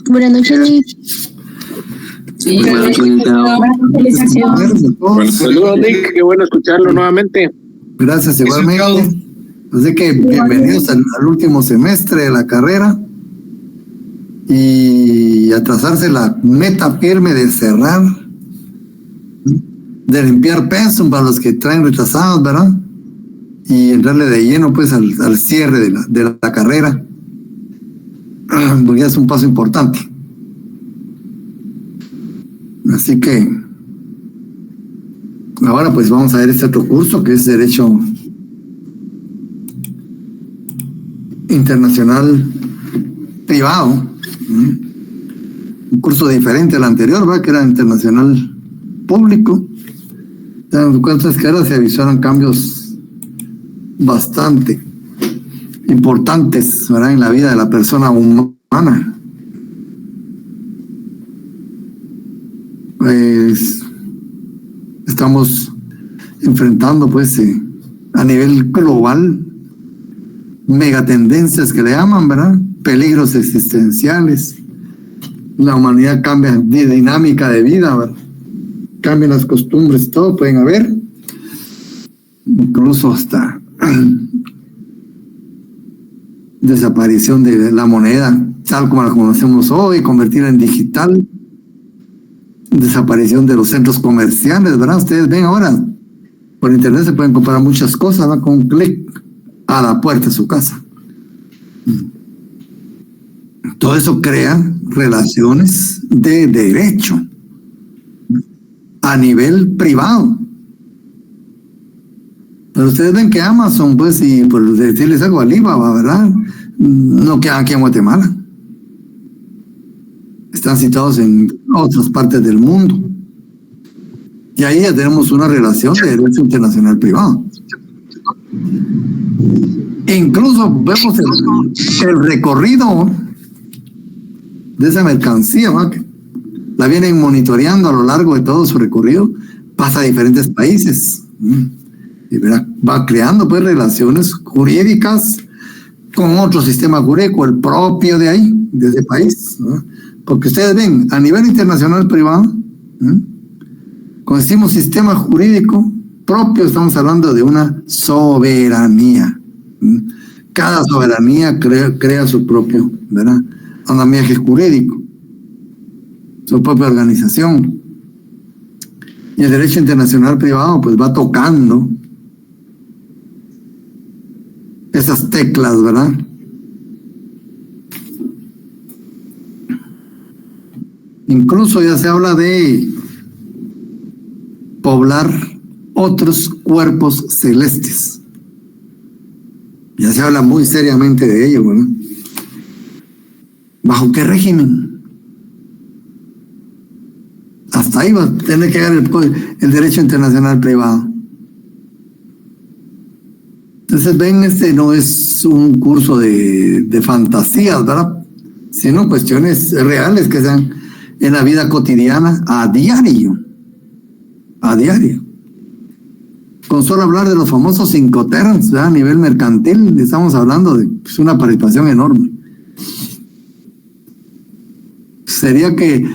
Buenas noches, Nick. Sí, buenas noches. Bueno, saludos, Nick. Qué bueno escucharlo nuevamente. Gracias, igualmente. Así que bienvenidos al último semestre de la carrera. Y a trazarse la meta firme de cerrar, de limpiar pensum para los que traen retrasados, ¿verdad? Y entrarle de lleno pues al cierre de la carrera, porque es un paso importante. Así que ahora pues vamos a ver este otro curso que es Derecho Internacional Privado. Un curso diferente al anterior, ¿verdad? Que era internacional público. En cuantas carreras se avisaron cambios bastante importantes, ¿verdad? En la vida de la persona humana. Pues estamos enfrentando pues a nivel global megatendencias que le llaman, ¿verdad? Peligros existenciales. La humanidad cambia de dinámica de vida, ¿verdad? Cambian las costumbres, todo pueden haber, incluso hasta desaparición de la moneda tal como la conocemos hoy, convertirla en digital, desaparición de los centros comerciales, ¿verdad? Ustedes ven ahora, por internet se pueden comprar muchas cosas, ¿verdad? Con un clic a la puerta de su casa. Todo eso crea relaciones de derecho a nivel privado. Pero ustedes ven que Amazon, pues, y por decirles algo, Alibaba, ¿verdad? No quedan aquí en Guatemala. Están situados en otras partes del mundo. Y ahí ya tenemos una relación de derecho internacional privado. E incluso vemos el recorrido de esa mercancía, ¿va? La vienen monitoreando a lo largo de todo su recorrido, pasa a diferentes países, y va creando pues relaciones jurídicas con otro sistema jurídico, el propio de ahí, de ese país, ¿no? Porque ustedes ven, a nivel internacional privado, cuando decimos sistema jurídico propio, estamos hablando de una soberanía. Cada soberanía crea su propio, ¿verdad?, andamiaje jurídico, su propia organización. Y el derecho internacional privado pues va tocando esas teclas, ¿verdad? Incluso ya se habla de poblar otros cuerpos celestes. Ya se habla muy seriamente de ello, ¿verdad? ¿Bajo qué régimen? Hasta ahí va a tener que llegar el derecho internacional privado. Entonces, ven, este no es un curso de fantasías, ¿verdad? Sino cuestiones reales que sean en la vida cotidiana, a diario. A diario. Con solo hablar de los famosos Incoterms, ¿verdad? A nivel mercantil, estamos hablando de pues, una participación enorme. ¿Será que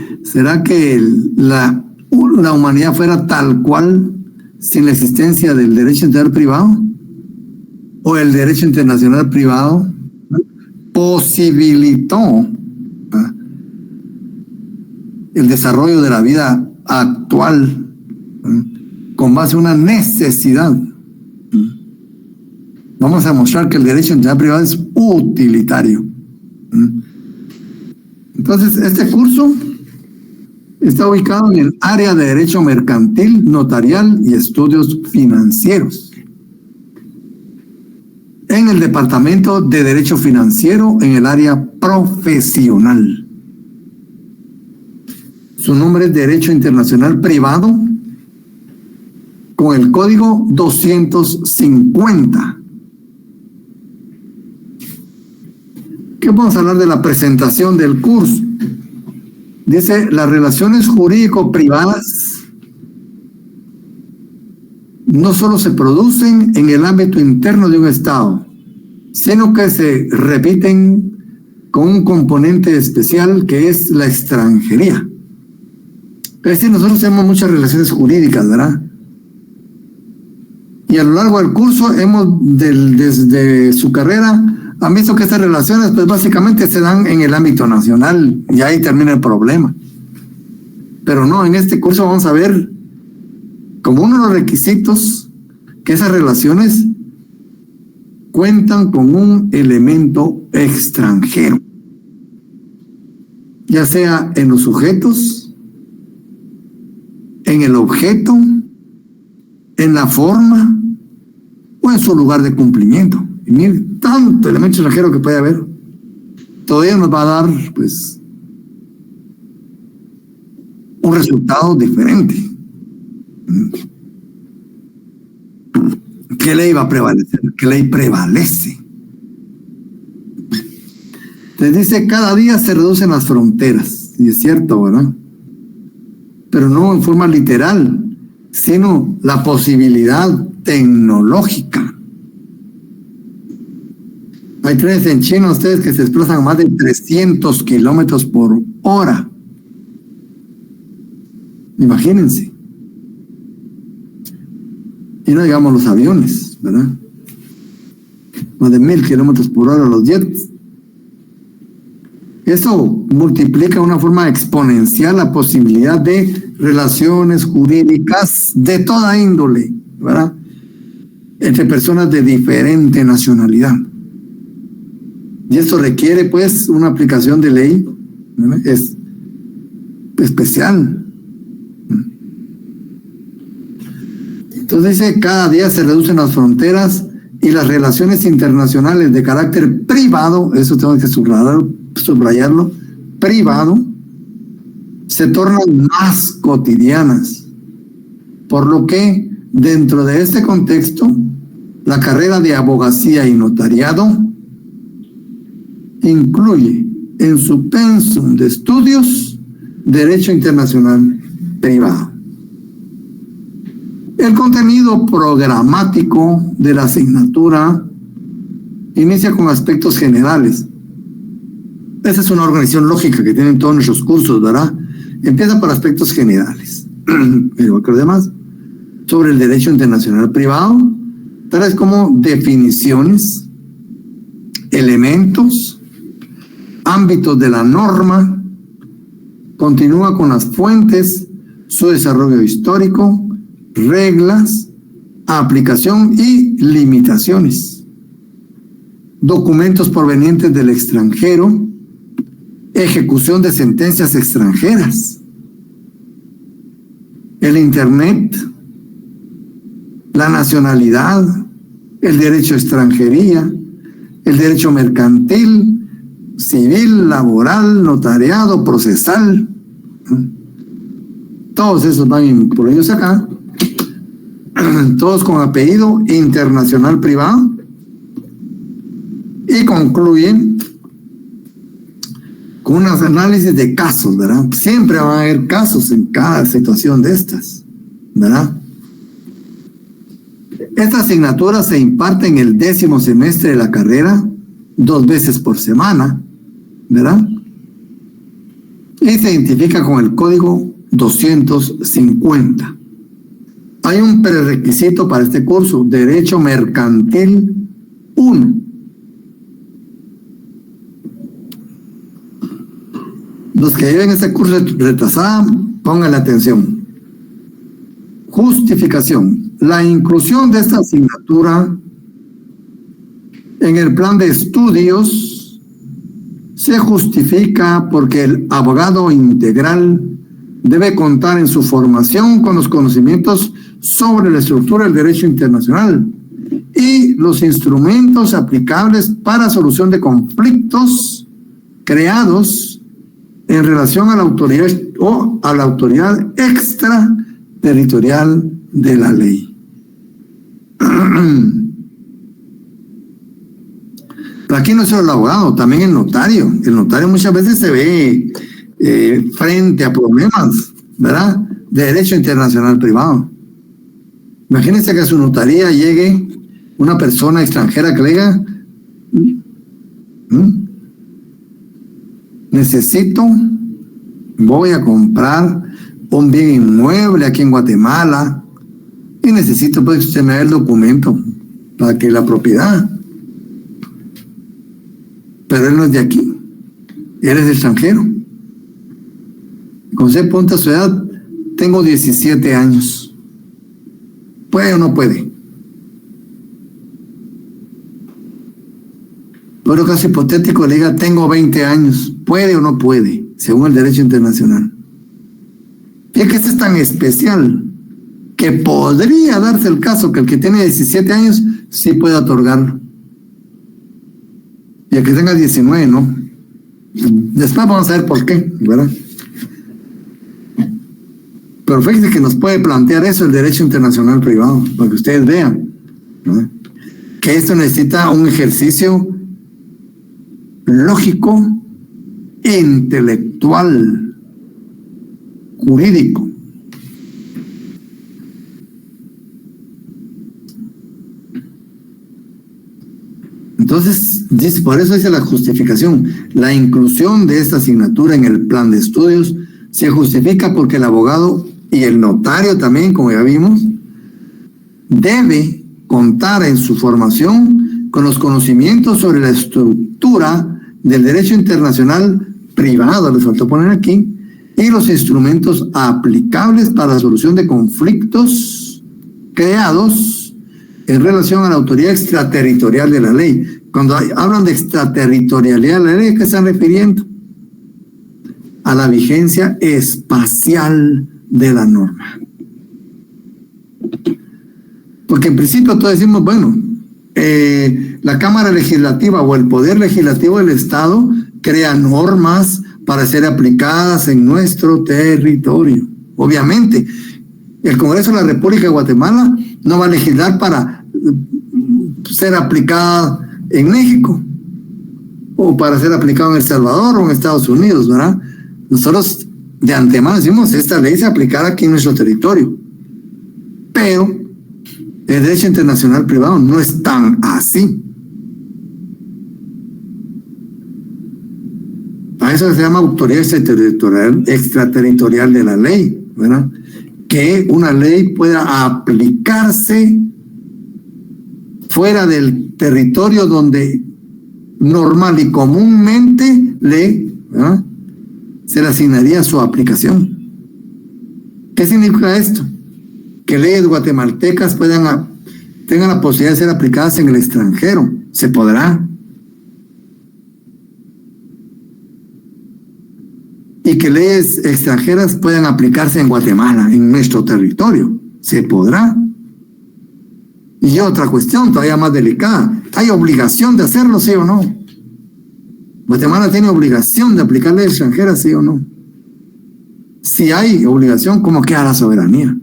la humanidad fuera tal cual sin la existencia del derecho internacional privado? ¿O el derecho internacional privado posibilitó el desarrollo de la vida actual con base a una necesidad? Vamos a mostrar que el derecho internacional privado es utilitario. Entonces, este curso está ubicado en el área de Derecho Mercantil, Notarial y Estudios Financieros, en el Departamento de Derecho Financiero, en el área profesional. Su nombre es Derecho Internacional Privado, con el código 250. ¿Qué vamos a hablar de la presentación del curso? Dice, las relaciones jurídico-privadas no solo se producen en el ámbito interno de un Estado, sino que se repiten con un componente especial que es la extranjería. Es decir, nosotros tenemos muchas relaciones jurídicas, ¿verdad? Y a lo largo del curso desde su carrera, han visto que estas relaciones, pues básicamente se dan en el ámbito nacional y ahí termina el problema. Pero no, en este curso vamos a ver como uno de los requisitos que esas relaciones cuentan con un elemento extranjero, ya sea en los sujetos, en el objeto, en la forma o en su lugar de cumplimiento. Y miren, tanto elemento extranjero que puede haber. Todavía nos va a dar, pues, un resultado diferente. ¿Qué ley va a prevalecer? ¿Qué ley prevalece? Les dice, cada día se reducen las fronteras. Y es cierto, ¿verdad? Pero no en forma literal, sino la posibilidad tecnológica. Hay trenes en China, ustedes, que se desplazan a más de 300 kilómetros por hora. Imagínense. Y no digamos los aviones, ¿verdad? Más de 1000 kilómetros por hora los jets. Eso multiplica de una forma exponencial la posibilidad de relaciones jurídicas de toda índole, ¿verdad? Entre personas de diferente nacionalidad. Y esto requiere, pues, una aplicación de ley, ¿verdad? Es especial. Entonces dice, cada día se reducen las fronteras y las relaciones internacionales de carácter privado, eso tengo que subrayarlo, privado, se tornan más cotidianas. Por lo que, dentro de este contexto, la carrera de abogacía y notariado incluye en su pensum de estudios Derecho Internacional Privado. El contenido programático de la asignatura inicia con aspectos generales. Esa es una organización lógica que tienen todos nuestros cursos, ¿verdad? Empieza por aspectos generales, igual que los demás, sobre el derecho internacional privado, tales como definiciones, elementos, ámbitos de la norma. Continúa con las fuentes, su desarrollo histórico, reglas, aplicación y limitaciones, documentos provenientes del extranjero, ejecución de sentencias extranjeras, el internet, la nacionalidad, el derecho a extranjería, el derecho mercantil, civil, laboral, notariado, procesal. Todos esos van incluidos acá, todos con apellido internacional privado, y concluyen con unos análisis de casos, ¿verdad? Siempre van a haber casos en cada situación de estas, ¿verdad? Esta asignatura se imparte en el 10º semestre de la carrera, 2 veces por semana, ¿verdad? Y se identifica con el código 250. Hay un prerequisito para este curso, Derecho Mercantil 1. Los que lleven este curso retrasado, pónganle atención. Justificación. La inclusión de esta asignatura en el plan de estudios se justifica porque el abogado integral debe contar en su formación con los conocimientos sobre la estructura del derecho internacional y los instrumentos aplicables para solución de conflictos creados en relación a la autoridad o a la autoridad extraterritorial de la ley. Pero aquí no es solo el abogado, también el notario. El notario muchas veces se ve frente a problemas, ¿verdad?, de derecho internacional privado. Imagínense que a su notaría llegue una persona extranjera que le diga, voy a comprar un bien inmueble aquí en Guatemala y necesito pues que usted me dé el documento para que la propiedad. Pero él no es de aquí, él es extranjero. Cuando se apunta a su edad, tengo 17 años. ¿Puede o no puede? Pero caso hipotético le diga, tengo 20 años. ¿Puede o no puede? Según el derecho internacional. Y es que este es tan especial que podría darse el caso que el que tiene 17 años sí puede otorgarlo. Y el que tenga 19, no. Después vamos a ver por qué, ¿verdad? Pero fíjense que nos puede plantear eso el derecho internacional privado, para que ustedes vean, ¿verdad? Que esto necesita un ejercicio lógico e intelectual, jurídico. Entonces, por eso dice la justificación, la inclusión de esta asignatura en el plan de estudios se justifica porque el abogado y el notario también, como ya vimos, debe contar en su formación con los conocimientos sobre la estructura del derecho internacional privado, les faltó poner aquí, y los instrumentos aplicables para la solución de conflictos creados en relación a la autoridad extraterritorial de la ley. Cuando hablan de extraterritorialidad de la ley, ¿a qué están refiriendo? A la vigencia espacial de la norma. Porque en principio todos decimos, bueno, la Cámara Legislativa o el Poder Legislativo del Estado crea normas para ser aplicadas en nuestro territorio. Obviamente, el Congreso de la República de Guatemala no va a legislar para ser aplicada en México o para ser aplicado en El Salvador o en Estados Unidos, ¿verdad? Nosotros de antemano decimos, esta ley se aplicará aquí en nuestro territorio. Pero el derecho internacional privado no es tan así. A eso se llama autoridad extraterritorial de la ley, ¿verdad? Que una ley pueda aplicarse fuera del territorio donde normal y comúnmente ¿verdad?, se le asignaría su aplicación. ¿Qué significa esto? Que leyes guatemaltecas tengan la posibilidad de ser aplicadas en el extranjero. ¿Se podrá? Y que leyes extranjeras puedan aplicarse en Guatemala, en nuestro territorio. ¿Se podrá? Y otra cuestión todavía más delicada. ¿Hay obligación de hacerlo, sí o no? ¿Guatemala tiene obligación de aplicar leyes extranjeras, sí o no? Si hay obligación, ¿cómo queda la soberanía?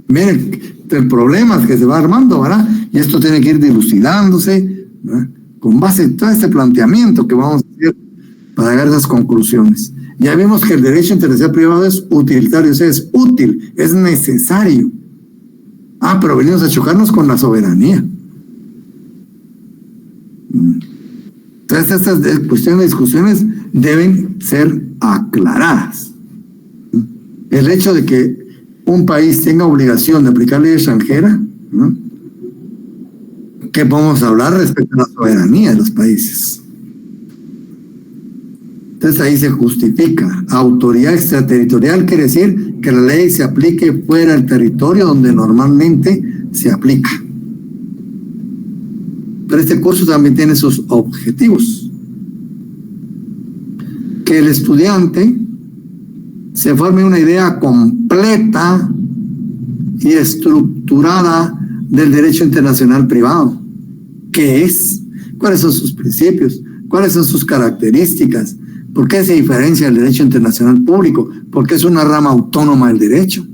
Miren, el problema es que se va armando, ¿verdad? Y esto tiene que ir dilucidándose, ¿verdad?, con base en todo este planteamiento que vamos a hacer para llegar a esas conclusiones. Ya vimos que el derecho internacional privado es utilitario, o sea, es útil, es necesario. Pero venimos a chocarnos con la soberanía. Entonces, estas cuestiones de discusiones deben ser aclaradas. El hecho de que un país tenga obligación de aplicar ley extranjera, ¿no?, ¿qué podemos hablar respecto a la soberanía de los países? Entonces ahí se justifica. Autoridad extraterritorial quiere decir que la ley se aplique fuera del territorio donde normalmente se aplica. Pero este curso también tiene sus objetivos. Que el estudiante se forme una idea completa y estructurada del derecho internacional privado. ¿Qué es? ¿Cuáles son sus principios? ¿Cuáles son sus características? ¿Por qué se diferencia del derecho internacional público? Porque es una rama autónoma del derecho.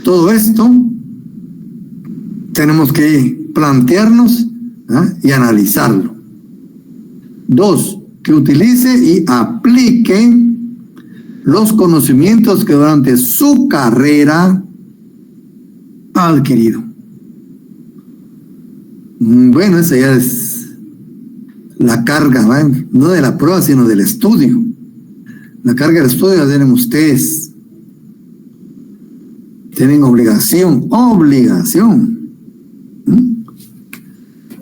Todo esto tenemos que plantearnos y analizarlo. 2, que utilice y aplique los conocimientos que durante su carrera ha adquirido. Bueno, esa ya es la carga, ¿va? No de la prueba, sino del estudio. La carga del estudio la tienen ustedes. Tienen obligación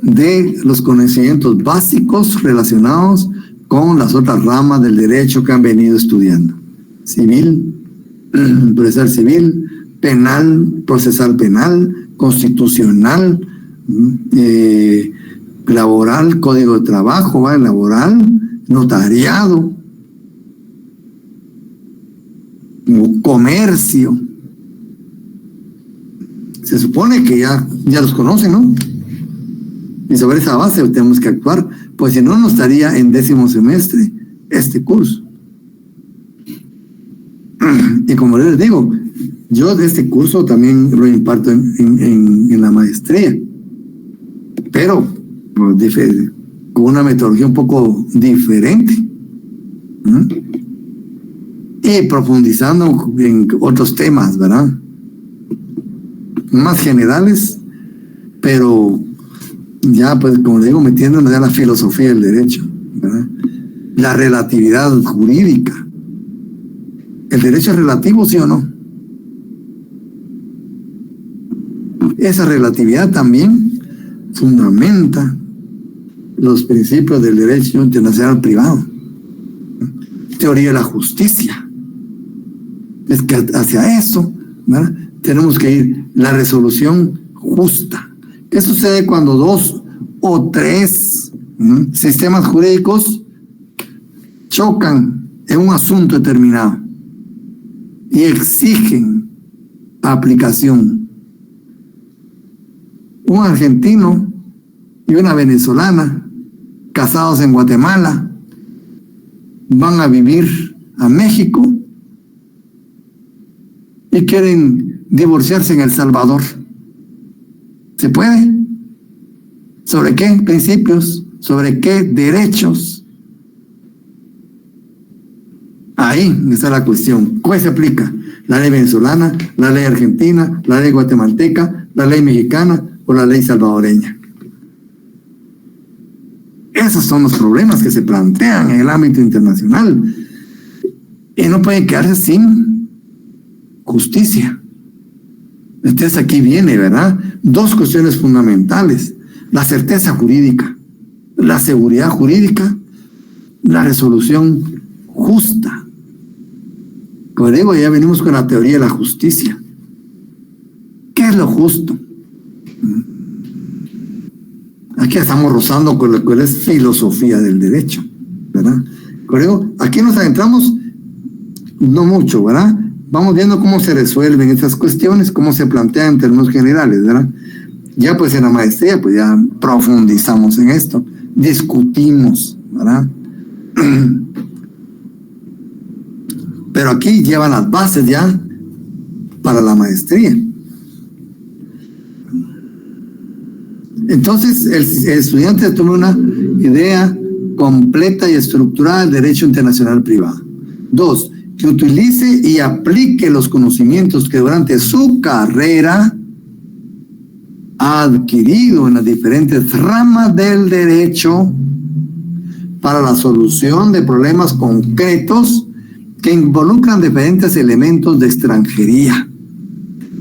de los conocimientos básicos relacionados con las otras ramas del derecho que han venido estudiando. Civil, procesal civil, penal, procesal penal, constitucional, laboral, código de trabajo, ¿va? Laboral, notariado, comercio. Se supone que ya los conocen, ¿no? Y sobre esa base tenemos que actuar, pues si no, no estaría en 10º semestre este curso. Y como les digo, yo de este curso también lo imparto en la maestría, pero con una metodología un poco diferente. Y profundizando en otros temas, ¿verdad? Más generales, pero ya, pues, como le digo, metiéndonos ya en la filosofía del derecho, ¿verdad? La relatividad jurídica. ¿El derecho es relativo, sí o no? Esa relatividad también fundamenta los principios del derecho internacional privado. Teoría de la justicia. Es que hacia eso, ¿verdad?, tenemos que ir. La resolución justa. ¿Qué sucede cuando 2 o 3 sistemas jurídicos chocan en un asunto determinado y exigen aplicación? Un argentino y una venezolana casados en Guatemala van a vivir a México y quieren divorciarse en El Salvador. ¿Se puede? ¿Sobre qué principios? ¿Sobre qué derechos? Ahí está la cuestión. ¿Cuál se aplica? ¿La ley venezolana, la ley argentina, la ley guatemalteca, la ley mexicana o la ley salvadoreña? Esos son los problemas que se plantean en el ámbito internacional y no pueden quedarse sin justicia. Entonces aquí viene, ¿verdad?, 2 cuestiones fundamentales: la certeza jurídica, la seguridad jurídica, la resolución justa. Como digo, ya venimos con la teoría de la justicia. ¿Qué es lo justo? Aquí estamos rozando con lo que es filosofía del derecho, ¿verdad? Como digo, aquí nos adentramos no mucho, ¿verdad? Vamos viendo cómo se resuelven estas cuestiones, cómo se plantean en términos generales, ¿verdad? Ya pues en la maestría, pues ya profundizamos en esto, discutimos, ¿verdad? Pero aquí llevan las bases ya para la maestría. Entonces el estudiante toma una idea completa y estructurada del derecho internacional privado. 2, que utilice y aplique los conocimientos que durante su carrera ha adquirido en las diferentes ramas del derecho para la solución de problemas concretos que involucran diferentes elementos de extranjería.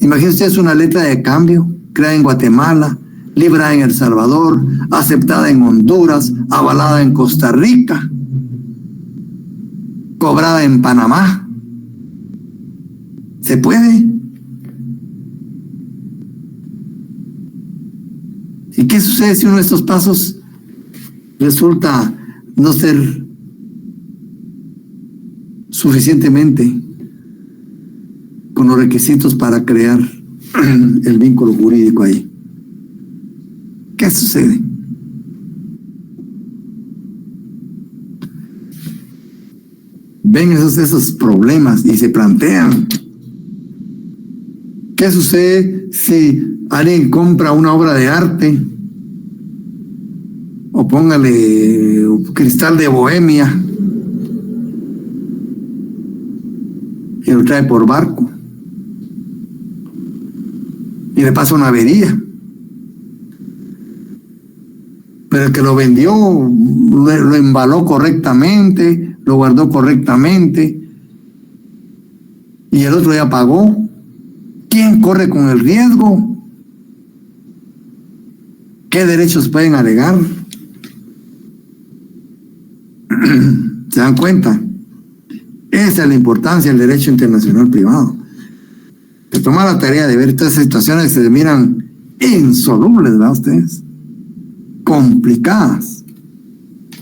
Imagínense, es una letra de cambio creada en Guatemala, librada en El Salvador, aceptada en Honduras, avalada en Costa Rica, cobrada en Panamá. ¿Se puede? ¿Y qué sucede si uno de estos pasos resulta no ser suficientemente con los requisitos para crear el vínculo jurídico ahí? ¿Qué sucede? Ven esos problemas y se plantean. ¿Qué sucede si alguien compra una obra de arte? O póngale Cristal de Bohemia y lo trae por barco y le pasa una avería. pero el que lo vendió lo embaló correctamente, lo guardó correctamente, y el otro ya pagó. ¿Quién corre con el riesgo? ¿Qué derechos pueden alegar? ¿Se dan cuenta? Esa es la importancia del derecho internacional privado. Se toma la tarea de ver estas situaciones que se miran insolubles, ¿verdad ustedes? Complicadas.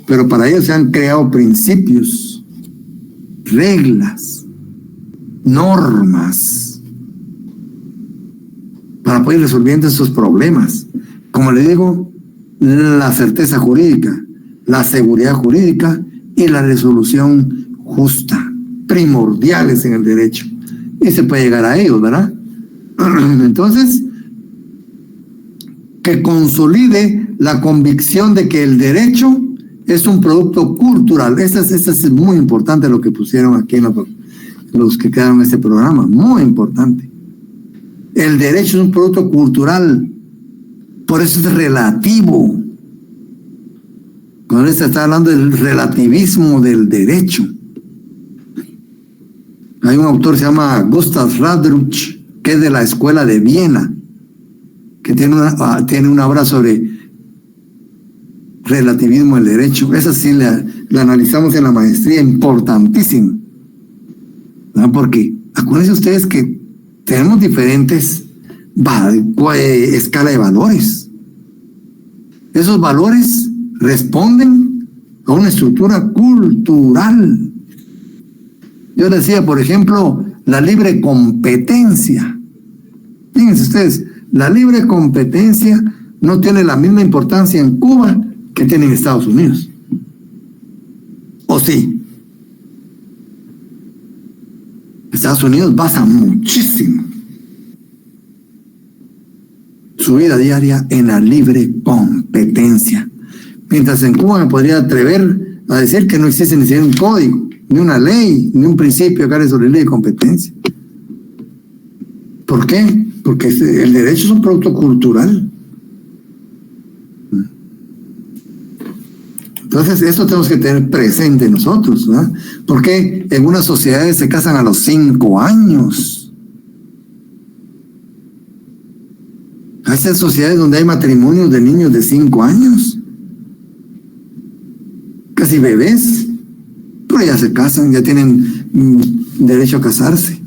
Pero para ello se han creado principios, reglas, normas, para poder ir resolviendo esos problemas. Como le digo, la certeza jurídica, la seguridad jurídica y la resolución justa, primordiales en el derecho. Y se puede llegar a ellos, ¿verdad? Entonces, que consolide la convicción de que el derecho es un producto cultural. Eso es muy importante lo que pusieron aquí en los que quedaron en este programa. Muy importante. El derecho es un producto cultural. Por eso es relativo. Cuando se está hablando del relativismo del derecho. Hay un autor que se llama Gustav Radruch, que es de la escuela de Viena, que tiene una obra sobre relativismo del derecho. Esa sí la analizamos en la maestría, importantísimo, ¿no? Porque acuérdense ustedes que tenemos diferentes escala de valores. Esos valores responden a una estructura cultural. Yo decía, por ejemplo, la libre competencia. Fíjense ustedes, la libre competencia no tiene la misma importancia en Cuba que tiene en Estados Unidos. ¿O sí? Estados Unidos basa muchísimo su vida diaria en la libre competencia. Mientras en Cuba me podría atrever a decir que no existe ni siquiera un código, ni una ley, ni un principio que hable sobre ley de competencia. ¿Por qué? Porque el derecho es un producto cultural. Entonces, esto tenemos que tener presente nosotros, ¿verdad? Porque en unas sociedades se casan a los 5 años. Hay esas sociedades donde hay matrimonios de niños de 5 años. Casi bebés. Pero ya se casan, ya tienen derecho a casarse.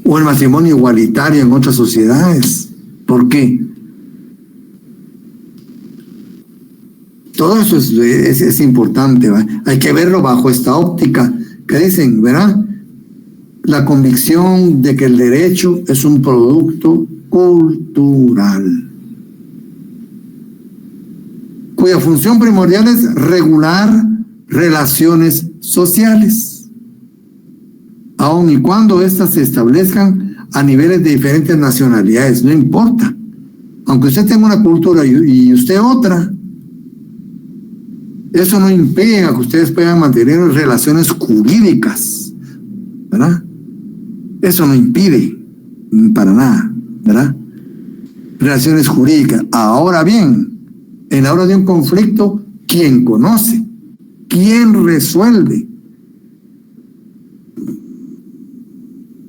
O el matrimonio igualitario en otras sociedades. ¿Por qué? Todo eso es importante, ¿va? Hay que verlo bajo esta óptica que dicen, ¿verdad? La convicción de que el derecho es un producto cultural, cuya función primordial es regular relaciones sociales, aun y cuando éstas se establezcan a niveles de diferentes nacionalidades, no importa. Aunque usted tenga una cultura y usted otra, eso no impide que ustedes puedan mantener relaciones jurídicas, ¿verdad? Eso no impide para nada, ¿verdad? Relaciones jurídicas. Ahora bien, en la hora de un conflicto, ¿quién conoce? ¿Quién resuelve?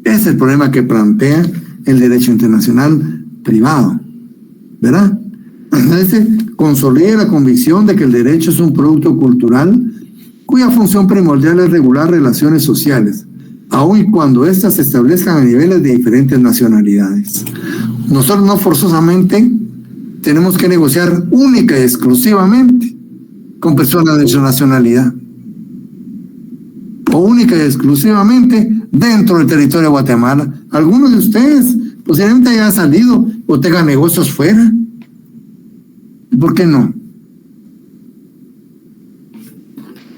Ese es el problema que plantea el derecho internacional privado, ¿verdad? Entonces, consolida la convicción de que el derecho es un producto cultural cuya función primordial es regular relaciones sociales, aun y cuando éstas se establezcan a niveles de diferentes nacionalidades. Nosotros no forzosamente tenemos que negociar única y exclusivamente con personas de su nacionalidad, o única y exclusivamente dentro del territorio de Guatemala. Algunos de ustedes posiblemente hayan salido o tengan negocios fuera. ¿Por qué no?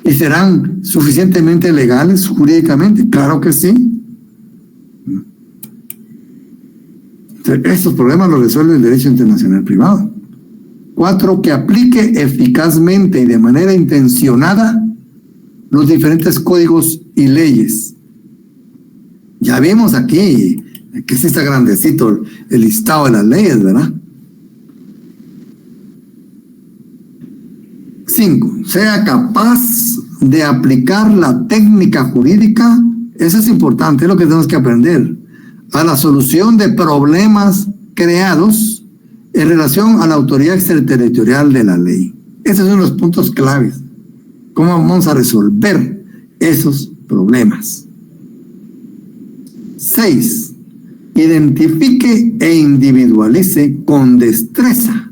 ¿Y serán suficientemente legales jurídicamente? Claro que sí. Estos problemas los resuelve el derecho internacional privado. 4, que aplique eficazmente y de manera intencionada los diferentes códigos y leyes. Ya vimos aquí que sí está grandecito el listado de las leyes, ¿verdad? 5, sea capaz de aplicar la técnica jurídica, eso es importante, es lo que tenemos que aprender, a la solución de problemas creados en relación a la autoridad extraterritorial de la ley. Esos son los puntos claves. ¿Cómo vamos a resolver esos problemas? 6, identifique e individualice con destreza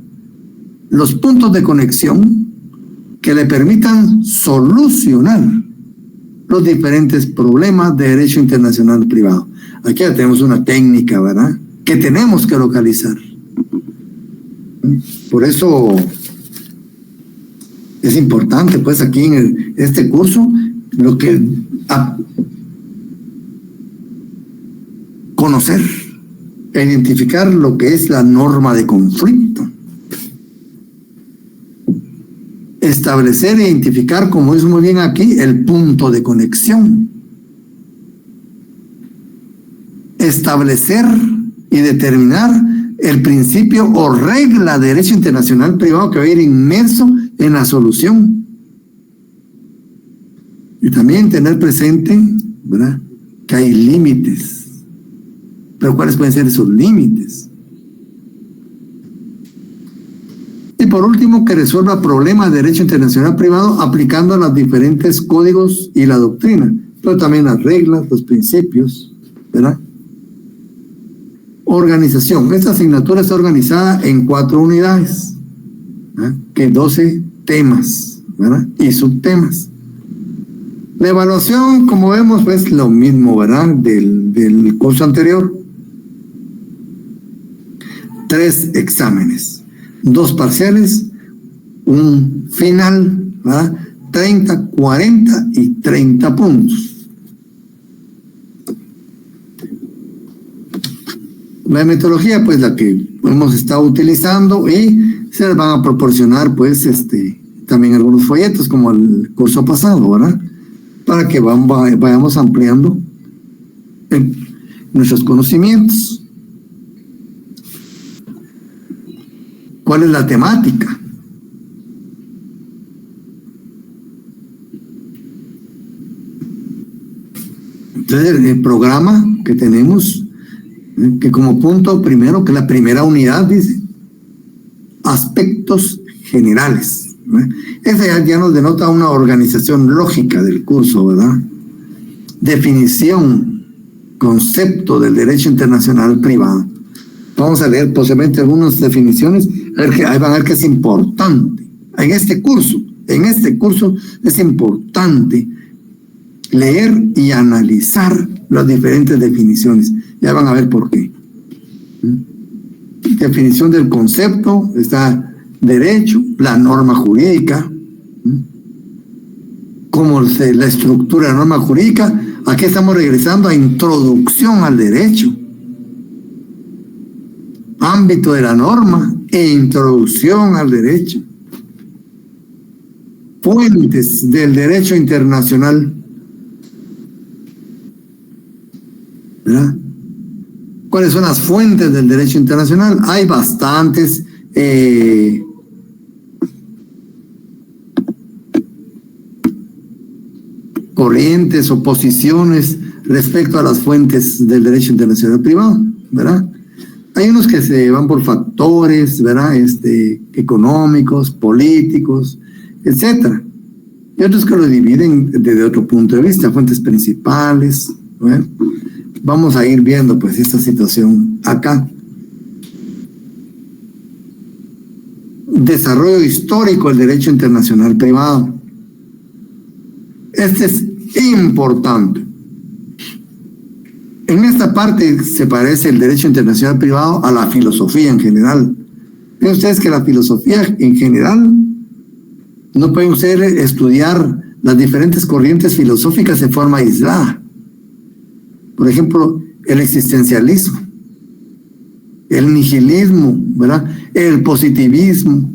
los puntos de conexión que le permitan solucionar los diferentes problemas de derecho internacional privado. Aquí ya tenemos una técnica, ¿verdad?, que tenemos que localizar. Por eso es importante, pues, aquí en este curso, lo que conocer e identificar lo que es la norma de conflicto. Establecer e identificar, como dice muy bien aquí, el punto de conexión. Establecer y determinar el principio o regla de derecho internacional privado que va a ir inmerso en la solución. Y también tener presente, ¿verdad?, que hay límites. Pero ¿cuáles pueden ser esos límites? Y por último, que resuelva problemas de derecho internacional privado aplicando los diferentes códigos y la doctrina, pero también las reglas, los principios, ¿verdad? Organización. Esta asignatura está organizada en 4 unidades, ¿verdad?, que 12 temas, ¿verdad?, y subtemas. La evaluación, como vemos, pues lo mismo, ¿verdad?, del curso anterior. 3 exámenes, 2 parciales, un final, ¿verdad?, 30, 40 y 30 puntos. La metodología, pues, la que hemos estado utilizando, y se les van a proporcionar, pues, también algunos folletos, como el curso pasado, ¿verdad?, para que vayamos ampliando nuestros conocimientos. ¿Cuál es la temática? Entonces, el programa que tenemos, que como punto primero, que la primera unidad dice aspectos generales, ¿verdad? Ese ya nos denota una organización lógica del curso, ¿verdad? Definición, concepto del derecho internacional privado. Vamos a leer posiblemente algunas definiciones, ahí van a ver que es importante. En este curso es importante leer y analizar las diferentes definiciones. Ya van a ver por qué. Definición del concepto, está derecho, la norma jurídica, cómo la estructura de la norma jurídica. Aquí estamos regresando a introducción al derecho, ámbito de la norma e introducción al derecho, fuentes del derecho internacional, ¿verdad? ¿Cuáles son las fuentes del derecho internacional? Hay bastantes corrientes o posiciones respecto a las fuentes del derecho internacional privado, ¿verdad? Hay unos que se van por factores, ¿verdad?, económicos, políticos, etcétera. Y otros que lo dividen desde otro punto de vista, fuentes principales, ¿verdad? Vamos a ir viendo, pues, esta situación acá. Desarrollo histórico del derecho internacional privado. Este es importante. En esta parte se parece el derecho internacional privado a la filosofía en general. Ven ustedes que la filosofía en general no pueden ustedes estudiar las diferentes corrientes filosóficas de forma aislada. Por ejemplo, el existencialismo, el nihilismo, ¿verdad?, el positivismo,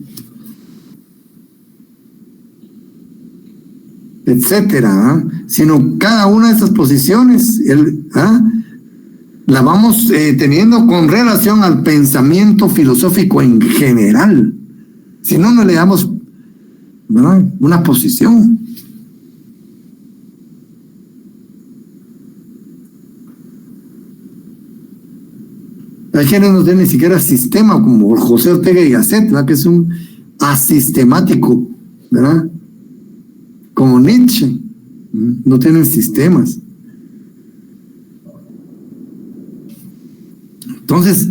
etcétera, sino cada una de estas posiciones la vamos teniendo con relación al pensamiento filosófico en general. Si no le damos ¿verdad? Una posición. Hay quienes no tienen ni siquiera sistema, como José Ortega y Gasset, ¿verdad? Que es un asistemático, ¿verdad? Como Nietzsche, no tienen sistemas. Entonces,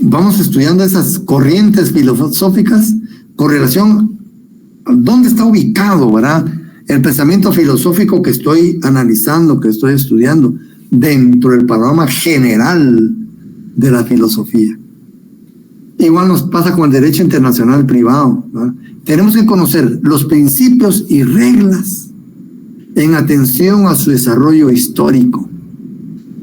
vamos estudiando esas corrientes filosóficas con relación a dónde está ubicado, ¿verdad? El pensamiento filosófico que estoy analizando, que estoy estudiando, dentro del panorama general de la filosofía. Igual nos pasa con el derecho internacional privado, ¿verdad? Tenemos que conocer los principios y reglas en atención a su desarrollo histórico.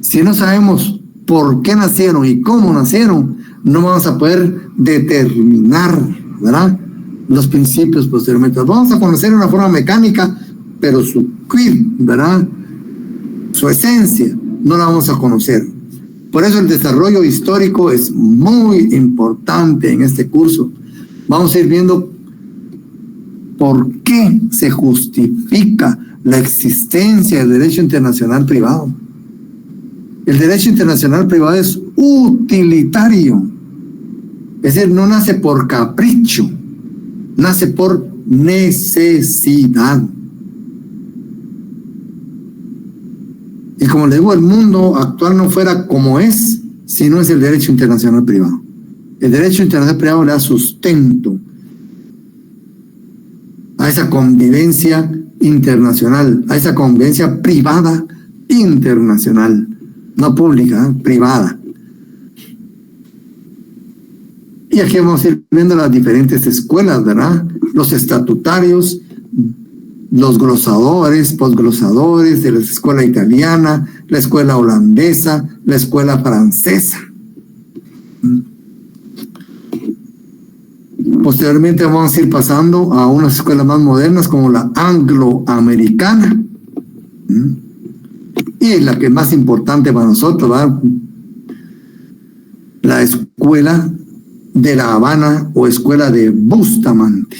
Si no sabemos por qué nacieron y cómo nacieron, no vamos a poder determinar, ¿verdad?, los principios posteriormente. Vamos a conocer de una forma mecánica, pero su quid, ¿verdad?, su esencia, no la vamos a conocer. Por eso el desarrollo histórico es muy importante en este curso. Vamos a ir viendo por qué se justifica la existencia del derecho internacional privado. El derecho internacional privado es utilitario, es decir, no nace por capricho, nace por necesidad. Y como le digo, el mundo actual no fuera como es si no es el derecho internacional privado. El derecho internacional privado le da sustento a esa convivencia internacional, a esa convivencia privada internacional, no pública, privada. Y aquí vamos a ir viendo las diferentes escuelas, ¿verdad? Los estatutarios, los glosadores, posglosadores de la escuela italiana, la escuela holandesa, la escuela francesa. Posteriormente vamos a ir pasando a unas escuelas más modernas como la angloamericana. Y la que es más importante para nosotros, ¿verdad?, la escuela de La Habana o escuela de Bustamante.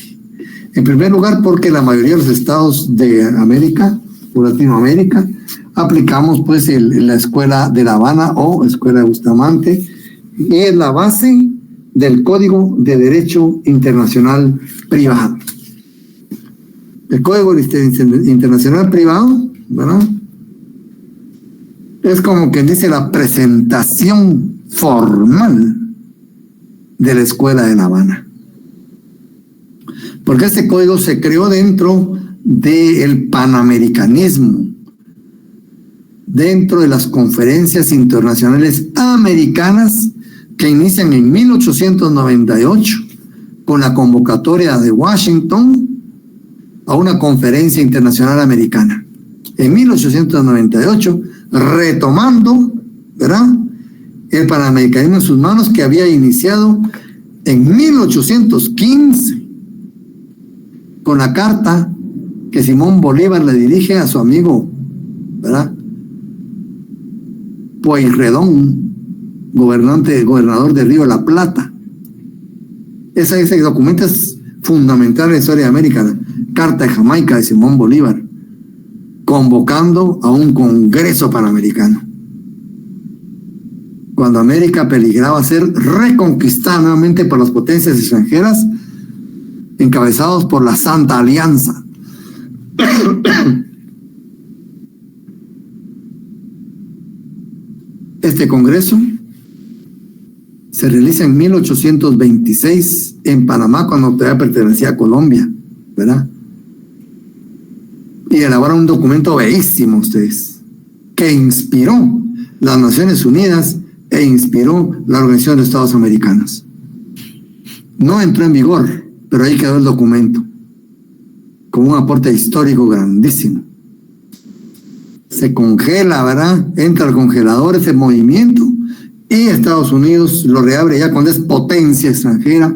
En primer lugar, porque la mayoría de los estados de América o Latinoamérica aplicamos pues la escuela de La Habana o escuela de Bustamante, y es la base del Código de Derecho Internacional Privado. El Código Internacional Privado, ¿verdad?, es como quien dice la presentación formal de la escuela de La Habana. Porque este código se creó dentro del panamericanismo, dentro de las conferencias internacionales americanas que inician en 1898 con la convocatoria de Washington a una conferencia internacional americana. En 1898, retomando, ¿verdad?, el panamericanismo en sus manos, que había iniciado en 1815 con la carta que Simón Bolívar le dirige a su amigo, ¿verdad?, Pueyrredón, gobernador de Río de la Plata. Ese documento es fundamental en la historia de América, la Carta de Jamaica de Simón Bolívar, convocando a un Congreso Panamericano, cuando América peligraba ser reconquistada nuevamente por las potencias extranjeras encabezados por la Santa Alianza. Este congreso se realiza en 1826 en Panamá, cuando todavía pertenecía a Colombia, ¿verdad? Y elaboran un documento bellísimo, ustedes, que inspiró las Naciones Unidas e inspiró la Organización de Estados Americanos. No entró en vigor, pero ahí quedó el documento, con un aporte histórico grandísimo. Se congela, ¿verdad? Entra al congelador ese movimiento, y Estados Unidos lo reabre ya cuando es potencia extranjera.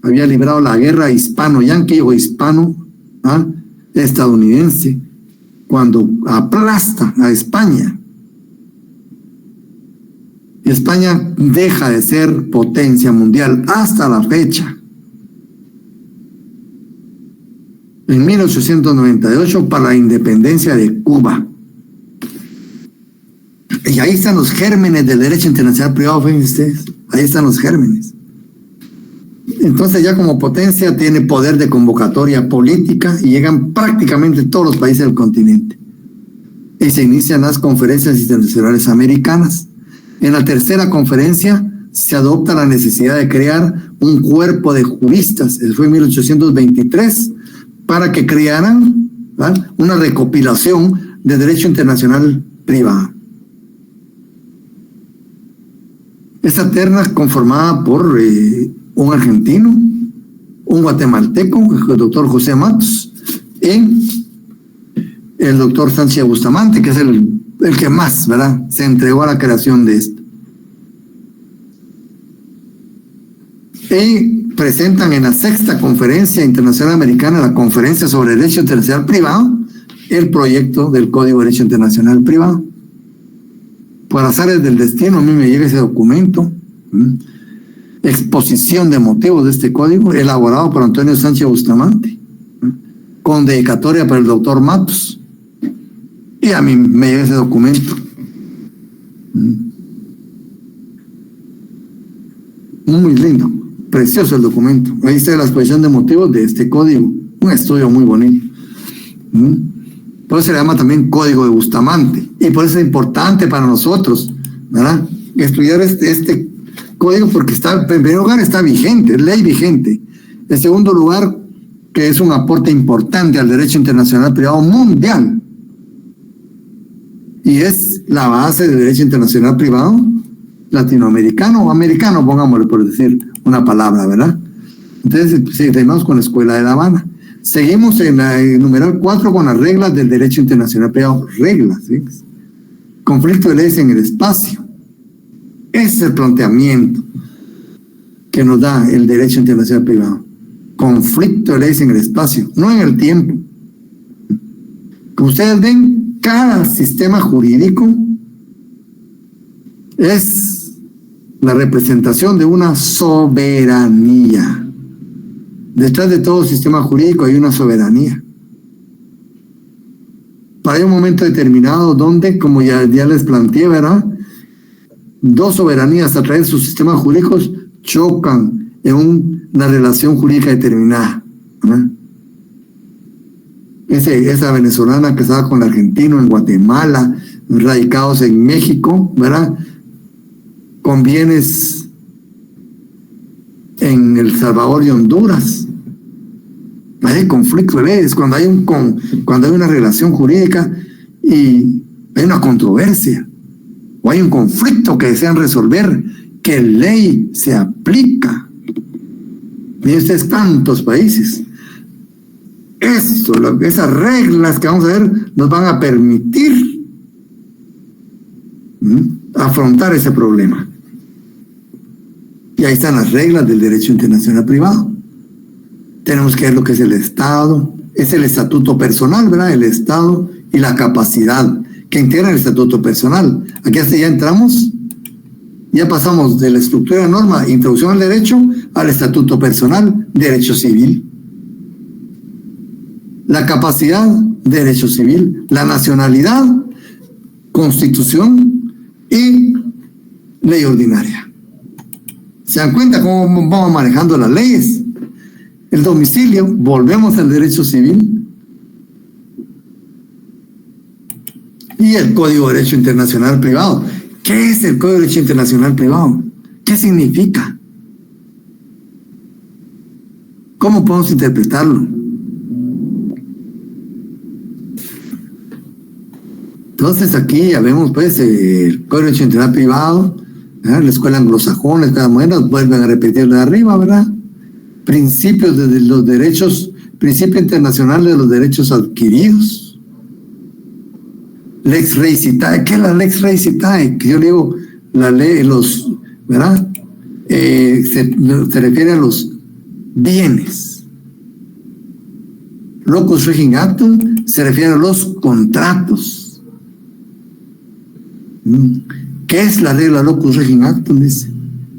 Había librado la guerra hispano-yanqui o hispano-estadounidense, cuando aplasta a España. Y España deja de ser potencia mundial hasta la fecha. en 1898 para la independencia de Cuba. Y ahí están los gérmenes del derecho internacional privado, fíjense ustedes, ahí están los gérmenes. Entonces ya como potencia tiene poder de convocatoria política y llegan prácticamente todos los países del continente. Y se inician las conferencias internacionales americanas. En la tercera conferencia se adopta la necesidad de crear un cuerpo de juristas, eso fue en 1823, para que crearan, ¿verdad?, una recopilación de derecho internacional privado. Esta terna conformada por un argentino, un guatemalteco, el doctor José Matos, y el doctor Sánchez Bustamante, que es el que más, ¿verdad?, se entregó a la creación de esto. Y presentan en la sexta conferencia internacional americana, la conferencia sobre derecho internacional privado, el proyecto del Código de Derecho Internacional Privado. Por azares del destino, a mí me llega ese documento, exposición de motivos de este código, elaborado por Antonio Sánchez Bustamante, con dedicatoria para el doctor Matos. Y a mí me llega ese documento. Muy lindo, precioso el documento. Ahí está la exposición de motivos de este código. Un estudio muy bonito. Por eso se le llama también Código de Bustamante. Y por eso es importante para nosotros, ¿verdad?, estudiar este código, porque está, en primer lugar, está vigente, es ley vigente. En segundo lugar, que es un aporte importante al derecho internacional privado mundial. Y es la base del derecho internacional privado latinoamericano o americano, pongámosle por decir una palabra, ¿verdad? Entonces, seguimos con la Escuela de La Habana. Seguimos en el numeral 4 con las reglas del derecho internacional privado. Reglas, ¿sí? Conflicto de leyes en el espacio. Ese es el planteamiento que nos da el derecho internacional privado. Conflicto de leyes en el espacio, no en el tiempo. Como ustedes ven, cada sistema jurídico es la representación de una soberanía. Detrás de todo sistema jurídico hay una soberanía. Para un momento determinado donde, como ya les planteé, ¿verdad?, dos soberanías a través de sus sistemas jurídicos chocan en una relación jurídica determinada, ¿verdad? Esa venezolana casada con el argentino en Guatemala, radicados en México, ¿verdad?, con bienes en El Salvador y Honduras. Hay conflicto de leyes cuando hay una relación jurídica y hay una controversia o hay un conflicto que desean resolver, que ley se aplica. Miren ustedes, tantos países. Esas reglas que vamos a ver nos van a permitir afrontar ese problema. Y ahí están las reglas del derecho internacional privado. Tenemos que ver lo que es el Estado, es el estatuto personal, ¿verdad? El Estado y la capacidad que integra el estatuto personal. Aquí hasta ya entramos, ya pasamos de la estructura de norma, introducción al derecho, al estatuto personal, derecho civil. La capacidad, derecho civil. La nacionalidad, constitución y ley ordinaria. ¿Se dan cuenta cómo vamos manejando las leyes? El domicilio, volvemos al derecho civil. Y el Código de Derecho Internacional Privado. ¿Qué es el Código de Derecho Internacional Privado? ¿Qué significa? ¿Cómo podemos interpretarlo? Entonces aquí ya vemos pues el Código de Derecho Internacional Privado, ¿verdad? La escuela anglosajona, cada manera vuelven a repetirlo de arriba, ¿verdad? Principios de los derechos, principio internacional de los derechos adquiridos. Lex Rei Citae, ¿qué es la Lex Rei Citae? Que yo digo, la ley, ¿verdad? Se refiere a los bienes. Locus Regit Actum se refiere a los contratos. ¿Qué es la regla Locus Regit Actum? Dice,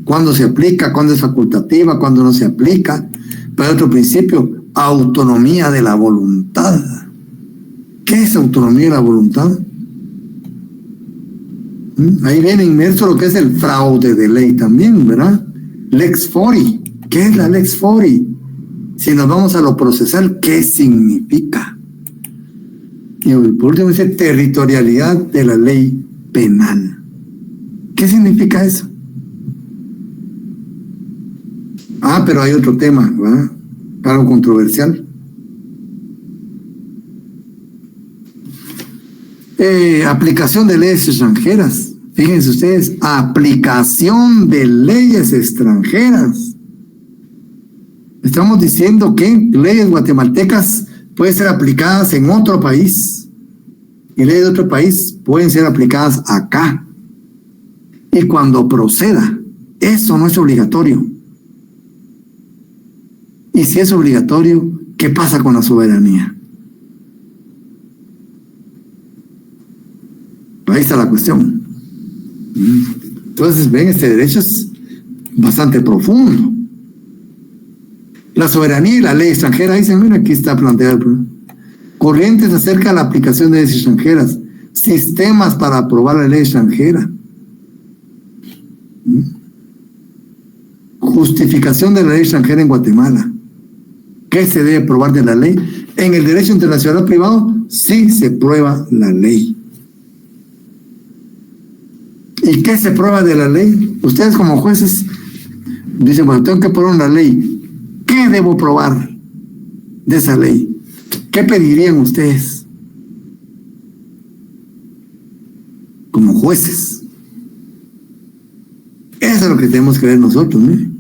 ¿cuándo se aplica? ¿Cuándo es facultativa? ¿Cuándo no se aplica? Para otro principio, autonomía de la voluntad. ¿Qué es autonomía de la voluntad? Ahí viene inmerso lo que es el fraude de ley también, ¿verdad? Lex fori. ¿Qué es la lex fori? Si nos vamos a lo procesal, ¿qué significa? Y por último dice territorialidad de la ley penal. ¿Qué significa eso? Pero hay otro tema, ¿verdad? Algo controversial. Aplicación de leyes extranjeras. Fíjense ustedes, aplicación de leyes extranjeras. Estamos diciendo que leyes guatemaltecas pueden ser aplicadas en otro país y leyes de otro país pueden ser aplicadas acá. Y cuando proceda, eso no es obligatorio. Y si es obligatorio, ¿qué pasa con la soberanía? Ahí está la cuestión. Entonces, ven, este derecho es bastante profundo. La soberanía y la ley extranjera, dicen, mira, aquí está planteado el problema. Corrientes acerca de la aplicación de leyes extranjeras, sistemas para aprobar la ley extranjera, justificación de la ley extranjera en Guatemala. ¿Qué se debe probar de la ley? En el derecho internacional privado sí se prueba la ley. ¿Y qué se prueba de la ley? Ustedes como jueces dicen, bueno, tengo que probar una ley. ¿Qué debo probar de esa ley? ¿Qué pedirían ustedes como jueces? Eso es lo que tenemos que ver nosotros, ¿no?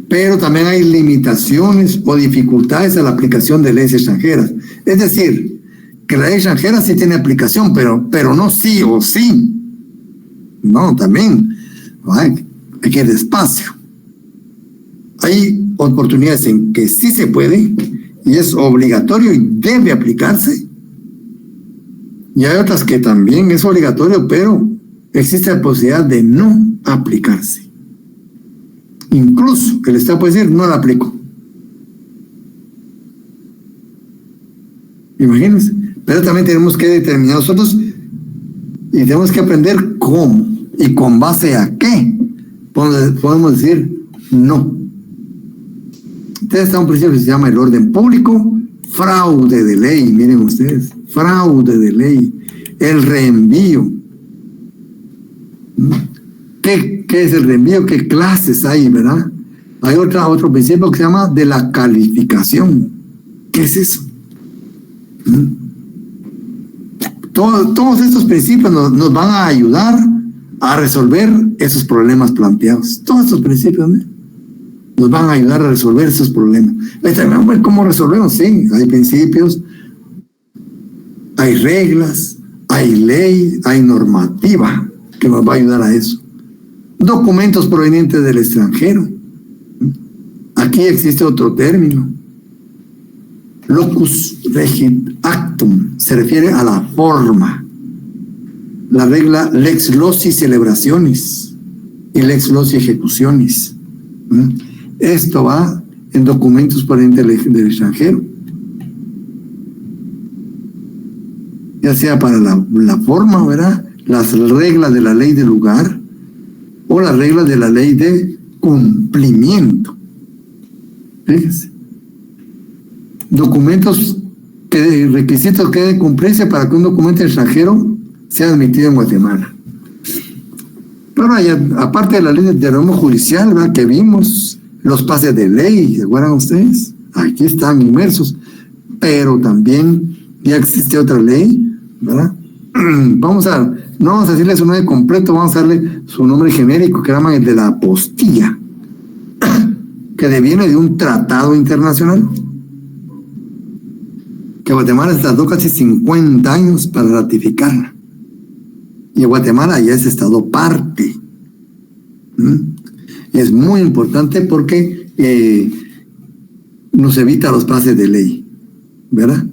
Pero también hay limitaciones o dificultades a la aplicación de leyes extranjeras. Es decir, que la ley extranjera sí tiene aplicación, pero no sí o sí. No, también hay que ir despacio. Hay oportunidades en que sí se puede y es obligatorio y debe aplicarse. Y hay otras que también es obligatorio, pero existe la posibilidad de no aplicarse. Incluso el Estado puede decir, no la aplico. Imagínense. Pero también tenemos que determinar nosotros y tenemos que aprender cómo y con base a qué podemos decir no. Entonces está un principio que se llama el orden público, fraude de ley, miren ustedes, fraude de ley, el reenvío. ¿Qué es el reenvío? ¿Qué clases hay, verdad? Hay otro principio que se llama de la calificación. ¿Qué es eso? Todos estos principios nos van a ayudar a resolver esos problemas planteados. Todos estos principios, ¿no? Nos van a ayudar a resolver esos problemas. ¿Cómo resolvemos? Sí, hay principios, hay reglas, hay ley, hay normativa que nos va a ayudar a eso. Documentos provenientes del extranjero. Aquí existe otro término. Locus regit actum se refiere a la forma. La regla lex loci celebraciones y lex loci ejecuciones. Esto va en documentos provenientes del extranjero, ya sea para la forma, ¿verdad? Las reglas de la ley del lugar o las reglas de la ley de cumplimiento. Fíjense. Documentos, requisitos que deben cumplirse para que un documento extranjero sea admitido en Guatemala. Pero aparte de la ley de norma judicial, ¿verdad?, que vimos, los pases de ley, ¿se acuerdan ustedes? Aquí están inmersos, pero también ya existe otra ley, ¿verdad? No vamos a decirle su nombre completo, vamos a darle su nombre genérico, que llaman el de la apostilla, que deviene de un tratado internacional, que Guatemala se tardó casi 50 años para ratificarla. Y Guatemala ya es estado parte. Es muy importante porque nos evita los pases de ley, ¿verdad?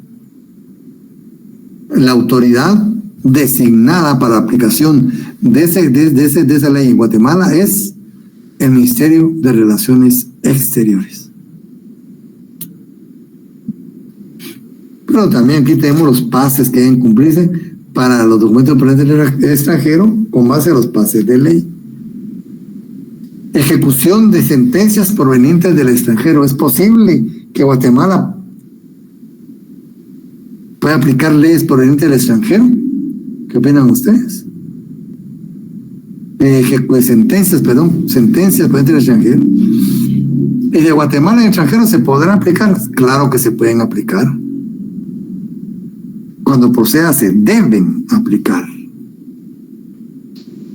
La autoridad designada para la aplicación de esa ley en Guatemala es el Ministerio de Relaciones Exteriores. Pero también aquí tenemos los pases que deben cumplirse para los documentos procedentes del extranjero con base a los pases de ley. Ejecución de sentencias provenientes del extranjero. ¿Es posible que Guatemala pueda aplicar leyes provenientes del extranjero? ¿Qué opinan ustedes? Sentencias provenientes del extranjero. ¿Y de Guatemala en extranjero se podrán aplicar? Claro que se pueden aplicar. Cuando proceda se deben aplicar.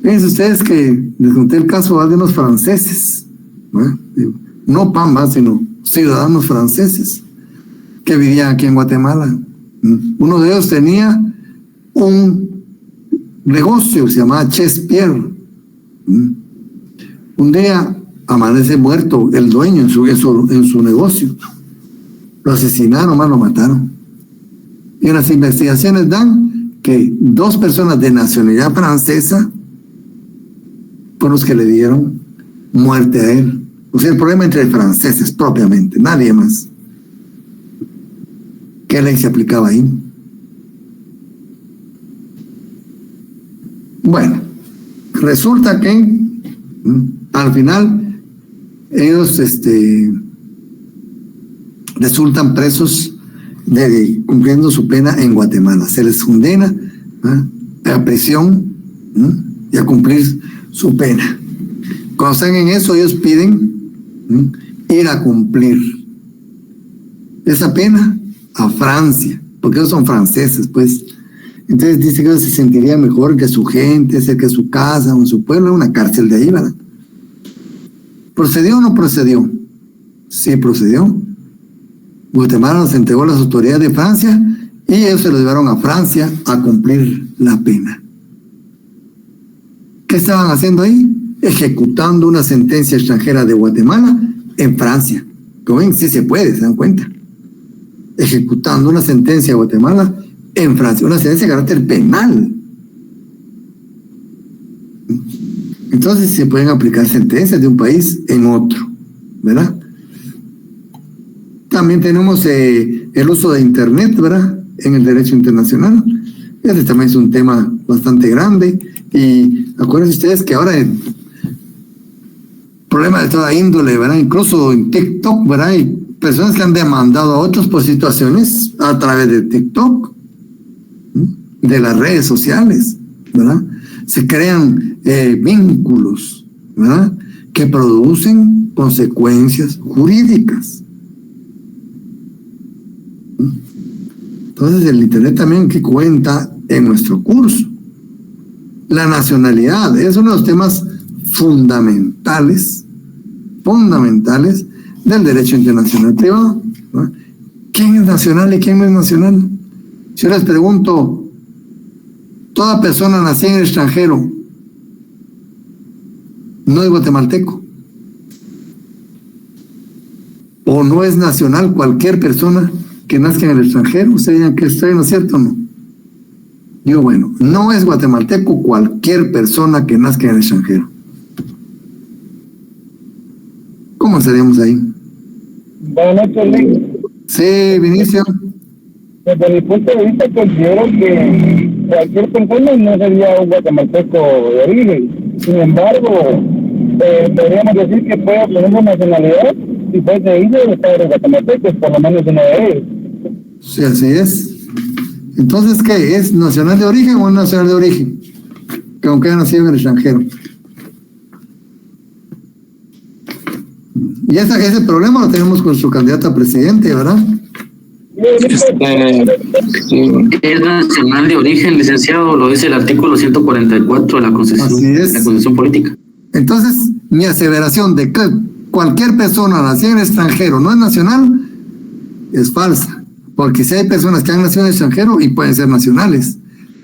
Fíjense ustedes que les conté el caso de unos franceses, no Pamba, sino ciudadanos franceses que vivían aquí en Guatemala. Uno de ellos tenía un negocio que se llamaba Chespierre. Un día amanece muerto el dueño en su negocio. Lo asesinaron, lo mataron. Y las investigaciones dan que 2 personas de nacionalidad francesa fueron los que le dieron muerte a él. O sea, el problema entre franceses propiamente, nadie más. ¿Qué ley se aplicaba ahí? Bueno, resulta que al final ellos resultan presos cumpliendo su pena en Guatemala. Se les condena a prisión y a cumplir su pena. Cuando están en eso, ellos piden ir a cumplir esa pena a Francia, porque ellos son franceses, pues. Entonces dice que ellos se sentirían mejor que su gente, cerca de su casa o en su pueblo, una cárcel de ahí, ¿verdad? ¿Procedió o no procedió? Sí, procedió. Guatemala los entregó a las autoridades de Francia y ellos se lo llevaron a Francia a cumplir la pena. ¿Qué estaban haciendo ahí? Ejecutando una sentencia extranjera de Guatemala en Francia. Como ven, sí se puede, ¿se dan cuenta? Ejecutando una sentencia de Guatemala en Francia, una sentencia de carácter penal. Entonces se pueden aplicar sentencias de un país en otro, ¿verdad? También tenemos el uso de Internet, ¿verdad? En el derecho internacional. Este también es un tema bastante grande. Y acuérdense ustedes que ahora el problema de toda índole, ¿verdad? Incluso en TikTok, ¿verdad? Hay personas que han demandado a otros por situaciones a través de TikTok, de las redes sociales, ¿verdad? Se crean vínculos, ¿verdad? Que producen consecuencias jurídicas. Entonces el Internet también que cuenta en nuestro curso. La nacionalidad es uno de los temas fundamentales del derecho internacional privado, ¿no? ¿Quién es nacional y quién no es nacional? Si yo les pregunto, ¿toda persona nacida en el extranjero no es guatemalteco? ¿O no es nacional cualquier persona que nazca en el extranjero? ¿Ustedes dirían que estoy en lo cierto o no? Digo, bueno, no es guatemalteco cualquier persona que nazca en el extranjero. ¿Cómo estaríamos ahí? Buenas noches. Sí, Vinicio. Desde mi punto de vista, considero que cualquier persona no sería un guatemalteco de origen. Sin embargo, podríamos decir que puede obtener una nacionalidad y puede ser hijo de los padres guatemaltecos, por lo menos uno de ellos. Sí, así es. Entonces, ¿qué? ¿Es nacional de origen o no nacional de origen? Que aunque haya nacido en el extranjero. Y ese problema lo tenemos con su candidato a presidente, ¿verdad? Es nacional de origen, licenciado, lo dice el artículo 144 de la Constitución, Así es. la Constitución Política. Entonces, mi aseveración de que cualquier persona nacida en el extranjero no es nacional es falsa, porque si hay personas que han nacido en el extranjero y pueden ser nacionales,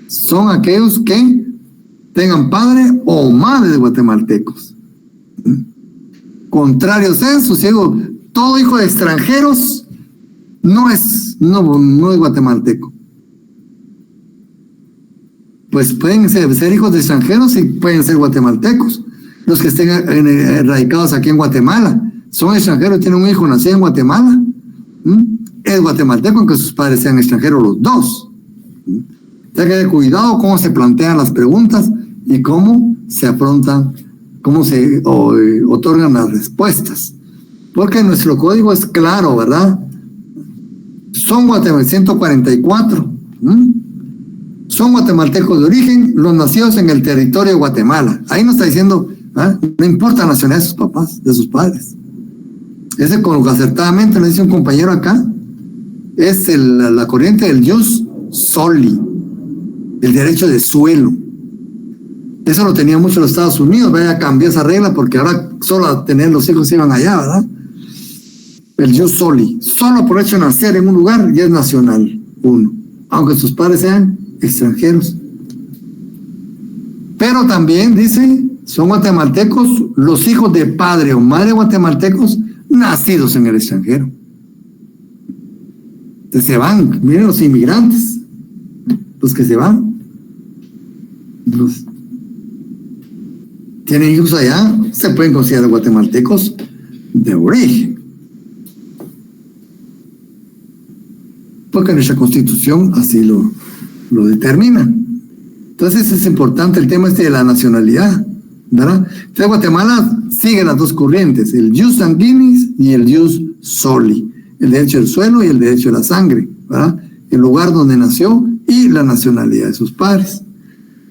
son aquellos que tengan padre o madre de guatemaltecos. Contrarios a eso, ciego, todo hijo de extranjeros no es guatemalteco. Pues pueden ser hijos de extranjeros y pueden ser guatemaltecos. Los que estén radicados aquí en Guatemala son extranjeros, tienen un hijo nacido en Guatemala, es guatemalteco aunque sus padres sean extranjeros los dos. Hay que tener cuidado cómo se plantean las preguntas y cómo se afrontan, cómo se otorgan las respuestas. Porque nuestro código es claro, ¿verdad? Son guatemaltecos, 144. Son guatemaltecos de origen, los nacidos en el territorio de Guatemala. Ahí nos está diciendo, no importa la nacionalidad de sus papás, de sus padres. Ese, como acertadamente nos dice un compañero acá, es la corriente del jus soli, el derecho de suelo. Eso lo tenía mucho los Estados Unidos, vaya a cambiar esa regla porque ahora solo a tener los hijos iban allá, ¿verdad? El jus soli, solo por hecho de nacer en un lugar ya es nacional, uno, aunque sus padres sean extranjeros. Pero también dice, son guatemaltecos los hijos de padre o madre guatemaltecos nacidos en el extranjero. Entonces se van, miren los inmigrantes, los que se van, tienen hijos allá, se pueden considerar guatemaltecos de origen. Porque nuestra Constitución así lo determina. Entonces es importante el tema de la nacionalidad, ¿verdad? Entonces Guatemala sigue las dos corrientes, el jus sanguinis y el jus soli, el derecho del suelo y el derecho de la sangre, ¿verdad? El lugar donde nació y la nacionalidad de sus padres.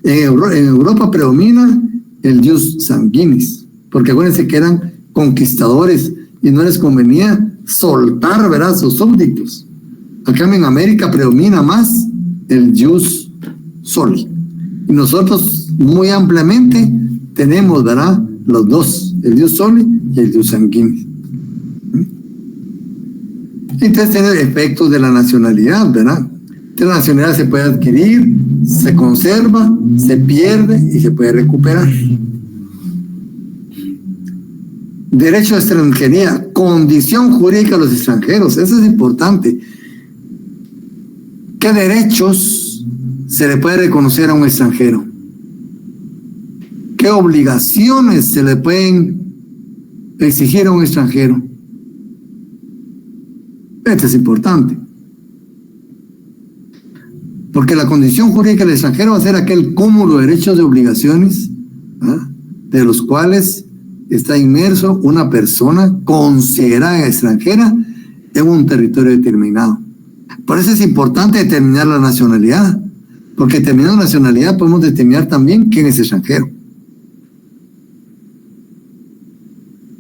En Europa predomina el jus sanguinis, porque acuérdense que eran conquistadores y no les convenía soltar, ¿verdad?, sus súbditos. Acá en América predomina más el jus soli. Y nosotros muy ampliamente tenemos, ¿verdad?, los dos, el jus soli y el jus sanguinis. Entonces tiene efectos de la nacionalidad, ¿verdad? Entonces la nacionalidad se puede adquirir, se conserva, se pierde y se puede recuperar. Derecho a extranjería, condición jurídica de los extranjeros, eso es importante. ¿Qué derechos se le puede reconocer a un extranjero? ¿Qué obligaciones se le pueden exigir a un extranjero? Esto es importante. Porque la condición jurídica del extranjero va a ser aquel cúmulo de derechos y obligaciones, ¿ah?, de los cuales está inmerso una persona considerada extranjera en un territorio determinado. Por eso es importante determinar la nacionalidad, porque determinando la nacionalidad podemos determinar también quién es extranjero.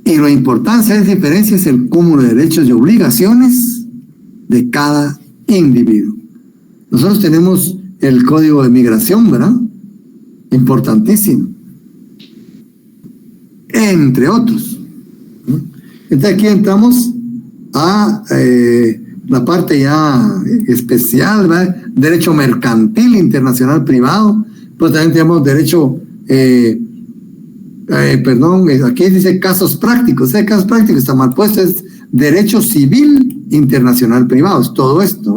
Y la importancia de esa diferencia es el cúmulo de derechos y obligaciones de cada individuo. Nosotros tenemos el Código de Migración, ¿verdad? Importantísimo. Entre otros. Entonces aquí entramos a la parte ya especial, ¿verdad? Derecho mercantil internacional privado, pero también tenemos derecho, aquí dice casos prácticos. Casos prácticos está mal puesto, es derecho civil internacional privado, es todo esto,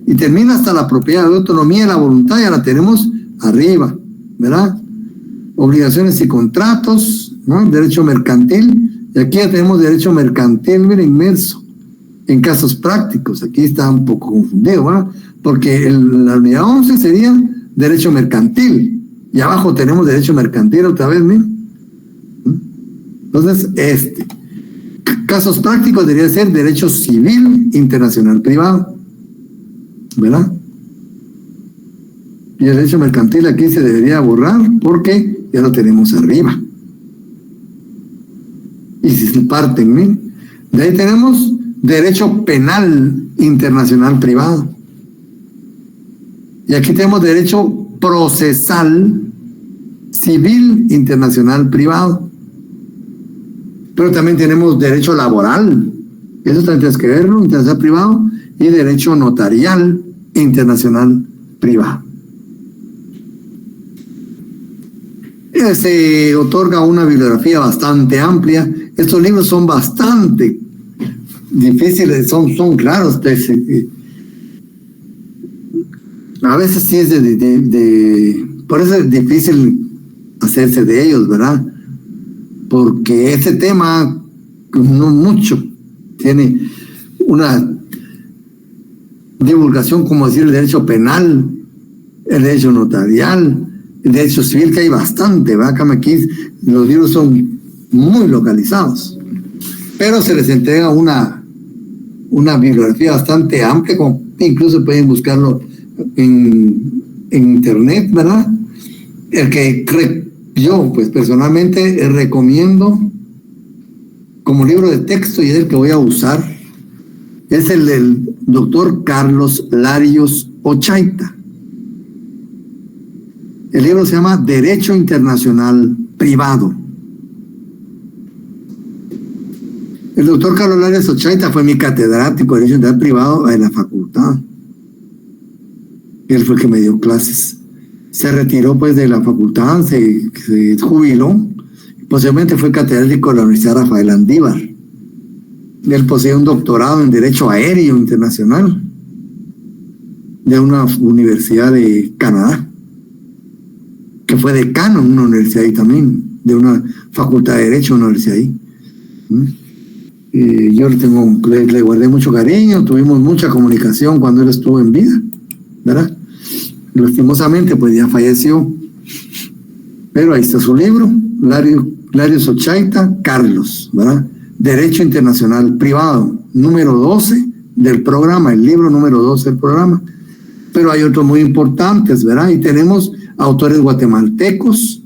y termina hasta la propiedad de autonomía y la voluntad, ya la tenemos arriba, ¿verdad? Obligaciones y contratos, ¿no? Derecho mercantil, y aquí ya tenemos derecho mercantil, mira, inmerso en casos prácticos. Aquí está un poco confundido, ¿verdad? Porque la unidad 11 sería derecho mercantil, y abajo tenemos derecho mercantil otra vez, mira. Entonces, casos prácticos debería ser derecho civil internacional privado, ¿verdad? Y el derecho mercantil aquí se debería borrar porque ya lo tenemos arriba. Y si se parten, ¿eh? De ahí tenemos derecho penal internacional privado. Y aquí tenemos derecho procesal civil internacional privado. Pero también tenemos derecho laboral. Eso también tienes que verlo, internacional privado. Y derecho notarial internacional privado. Se otorga una bibliografía bastante amplia. Estos libros son bastante difíciles, son claros. A veces sí es por eso es difícil hacerse de ellos, ¿verdad? Porque ese tema, no mucho, tiene una divulgación, como decir, el derecho penal, el derecho notarial, el derecho civil, que hay bastante, ¿verdad? Aquí los libros son muy localizados, pero se les entrega una bibliografía bastante amplia, incluso pueden buscarlo en internet, ¿verdad? El que yo, pues personalmente recomiendo como libro de texto, y es el que voy a usar, es el del doctor Carlos Larios Ochaita. El libro se llama Derecho Internacional Privado. El doctor Carlos Larios Ochaita fue mi catedrático de Derecho Internacional Privado en la facultad. Él fue el que me dio clases. Se retiró pues de la facultad, se jubiló. Posiblemente fue catedrático de la Universidad Rafael Andívar. Él posee un doctorado en Derecho Aéreo Internacional de una universidad de Canadá, que fue decano en una universidad ahí también, de una facultad de Derecho en una universidad ahí. Yo le guardé mucho cariño, tuvimos mucha comunicación cuando él estuvo en vida, ¿verdad? Lastimosamente, pues ya falleció. Pero ahí está su libro, Larios Ochaita, Carlos, ¿verdad? Derecho Internacional Privado, número 12 del programa, el libro número 12 del programa. Pero hay otros muy importantes, ¿verdad? Y tenemos autores guatemaltecos.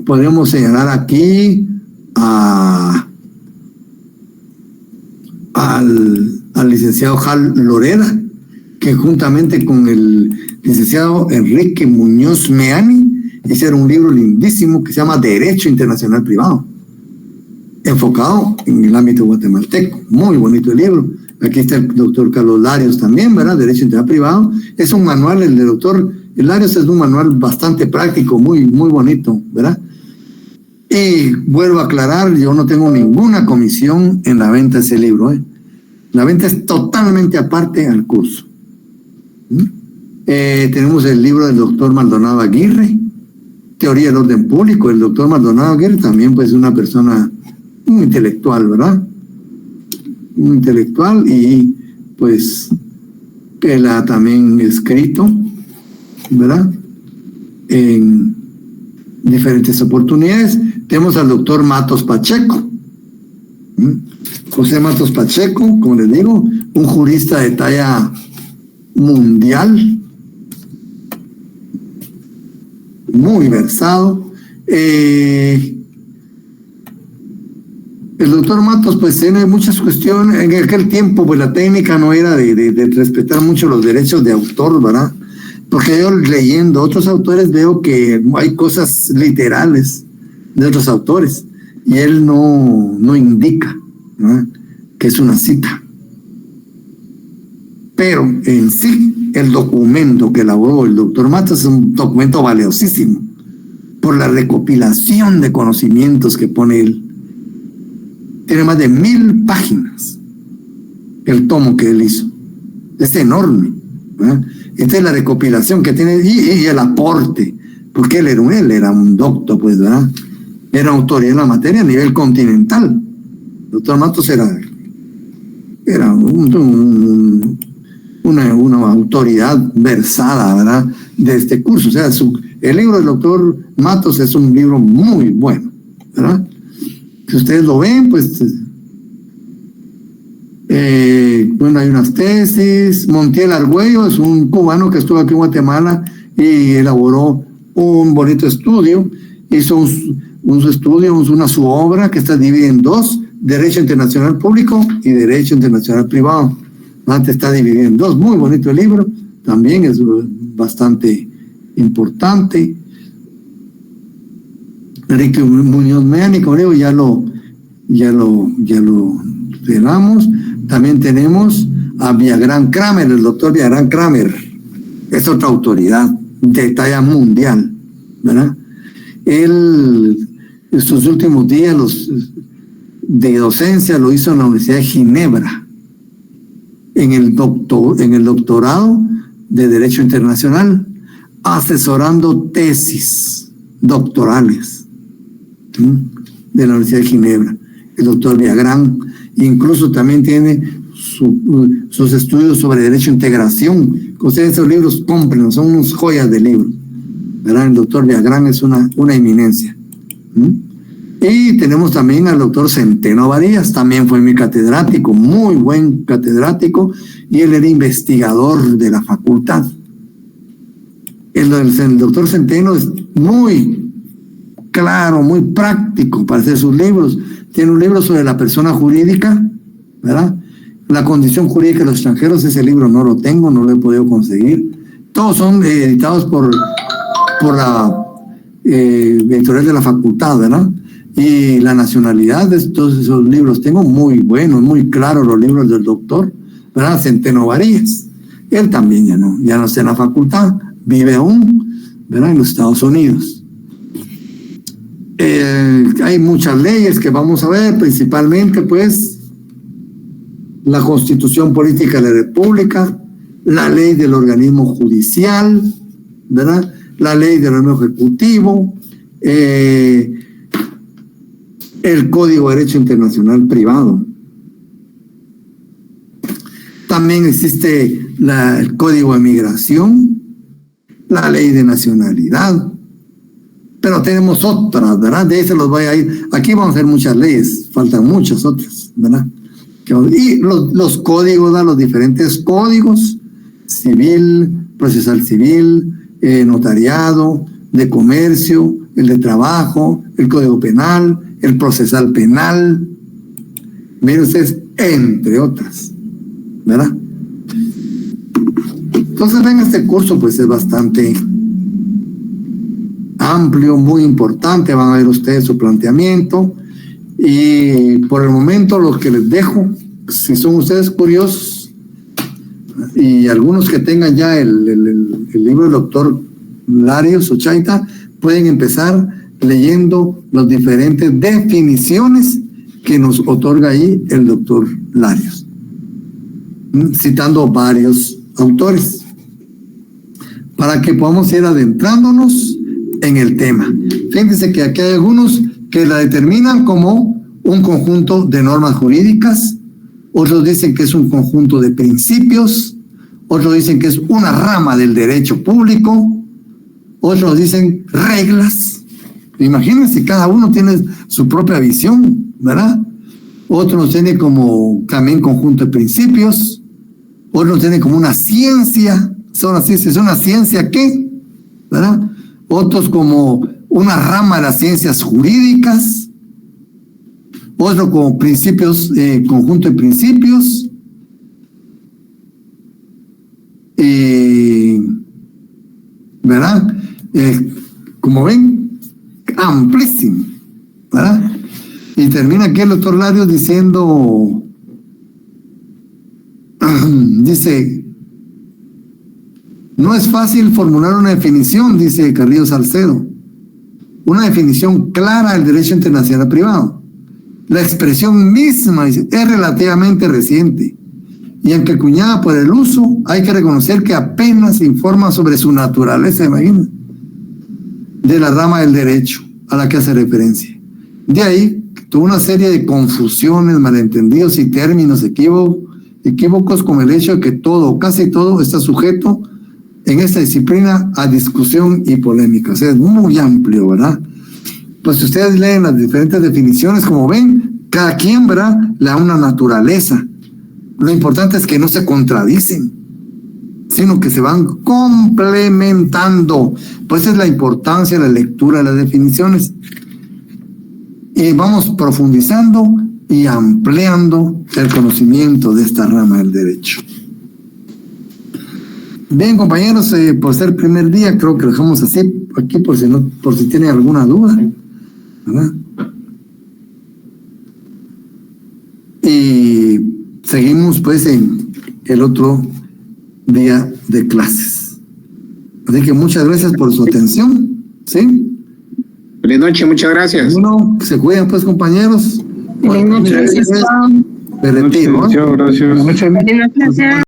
Podemos señalar aquí al licenciado Jal Loreda, que juntamente con el licenciado Enrique Muñoz Meani hicieron un libro lindísimo que se llama Derecho Internacional Privado, enfocado en el ámbito guatemalteco. Muy bonito el libro. Aquí está el doctor Carlos Larios también, ¿verdad? Derecho Internacional Privado. Es un manual, el del doctor Larios es un manual bastante práctico, muy, muy bonito, ¿verdad? Y vuelvo a aclarar, yo no tengo ninguna comisión en la venta de ese libro, ¿eh? La venta es totalmente aparte al curso. Tenemos el libro del doctor Maldonado Aguirre, Teoría del Orden Público. El doctor Maldonado Aguirre también pues es una persona muy intelectual, ¿verdad? Muy intelectual, y pues él ha también escrito, ¿verdad? En diferentes oportunidades. Tenemos al doctor Matos Pacheco. José Matos Pacheco, como les digo, un jurista de talla mundial, muy versado. El doctor Matos pues tiene muchas cuestiones. En aquel tiempo pues la técnica no era de respetar mucho los derechos de autor, ¿verdad? Porque yo leyendo otros autores veo que hay cosas literales de otros autores y él no indica, ¿no?, que es una cita. Pero en sí, el documento que elaboró el doctor Matos es un documento valiosísimo por la recopilación de conocimientos que pone él. Tiene más de 1000 páginas el tomo que él hizo. Es enorme, ¿verdad? Esta es la recopilación que tiene y el aporte, porque él era un doctor, pues, ¿verdad? Era autoridad en la materia a nivel continental. El doctor Matos era una autoridad versada, ¿verdad?, de este curso. O sea, el libro del doctor Matos es un libro muy bueno, ¿verdad? Si ustedes lo ven, pues bueno, hay unas tesis. Montiel Argüello es un cubano que estuvo aquí en Guatemala y elaboró un bonito estudio. Hizo su obra que está dividida en dos: Derecho Internacional Público y Derecho Internacional Privado. Antes está dividido en dos. Muy bonito el libro, también es bastante importante. Enrique Muñoz Meani, como digo, ya lo cerramos. También tenemos a Villagrán Kramer, el doctor Villagrán Kramer. Es otra autoridad de talla mundial, ¿verdad? Él, estos últimos días de docencia lo hizo en la Universidad de Ginebra, en el doctorado de Derecho Internacional, asesorando tesis doctorales de la Universidad de Ginebra. El doctor Villagrán incluso también tiene sus estudios sobre derecho a integración. Ustedes esos libros cómprenlos, son unos joyas de libros, ¿verdad? El doctor Villagrán es una eminencia. Y tenemos también al doctor Centeno Varías, también fue mi catedrático, muy buen catedrático, y él era investigador de la facultad. El doctor Centeno es muy claro, muy práctico para hacer sus libros. Tiene un libro sobre la persona jurídica, ¿verdad? La condición jurídica de los extranjeros. Ese libro no lo tengo, no lo he podido conseguir. Todos son editados por la editorial de la facultad, ¿verdad? Y la nacionalidad de todos esos libros tengo muy buenos, muy claros los libros del doctor, ¿verdad? Centeno Varías. Él también ya no está en la facultad, vive aún, ¿verdad? En los Estados Unidos. Hay muchas leyes que vamos a ver, principalmente pues la Constitución Política de la República, la ley del organismo judicial, ¿verdad? La ley del organismo ejecutivo, el Código de Derecho Internacional Privado. También existe el Código de Migración, la ley de nacionalidad. Pero tenemos otras, ¿verdad? De ahí se los voy a ir. Aquí vamos a hacer muchas leyes, faltan muchas otras, ¿verdad? Y los códigos, ¿verdad? Los diferentes códigos, civil, procesal civil, notariado, de comercio, el de trabajo, el código penal, el procesal penal, miren ustedes, entre otras, ¿verdad? Entonces, ven, este curso pues es bastante amplio, muy importante. Van a ver ustedes su planteamiento, y por el momento lo que les dejo, si son ustedes curiosos y algunos que tengan ya el libro del doctor Larios Ochaita, pueden empezar leyendo las diferentes definiciones que nos otorga ahí el doctor Larios, citando varios autores, para que podamos ir adentrándonos en el tema. Fíjense que aquí hay algunos que la determinan como un conjunto de normas jurídicas, otros dicen que es un conjunto de principios, otros dicen que es una rama del derecho público, otros dicen reglas. Imagínense, cada uno tiene su propia visión, ¿verdad? Otros tienen como también conjunto de principios, otros tienen como una ciencia. ¿Es una ciencia qué? ¿Verdad? Otros como una rama de las ciencias jurídicas, otro como principios, conjunto de principios, ¿verdad? Como ven, amplísimo, ¿verdad? Y termina aquí el doctor Larios diciendo, dice, no es fácil formular una definición, dice Carrillo Salcedo, una definición clara del derecho internacional privado. La expresión misma, dice, es relativamente reciente, y aunque acuñada por el uso, hay que reconocer que apenas informa sobre su naturaleza, imagínense, de la rama del derecho a la que hace referencia. De ahí, toda una serie de confusiones, malentendidos y términos equívocos, como el hecho de que todo, casi todo, está sujeto en esta disciplina a discusión y polémica. O sea, es muy amplio, ¿verdad? Pues si ustedes leen las diferentes definiciones, como ven, cada quien, ¿verdad?, le da una naturaleza. Lo importante es que no se contradicen, sino que se van complementando. Pues es la importancia de la lectura de las definiciones. Y vamos profundizando y ampliando el conocimiento de esta rama del derecho. Bien, compañeros, por ser el primer día, creo que lo dejamos así aquí por si tienen alguna duda, ¿verdad? Y seguimos pues en el otro día de clases. Así que muchas gracias por su atención, ¿sí? Feliz noche, muchas gracias. Bueno, se cuidan pues, compañeros. Feliz noche. Me retiro, ¿eh? Gracias. Feliz noche.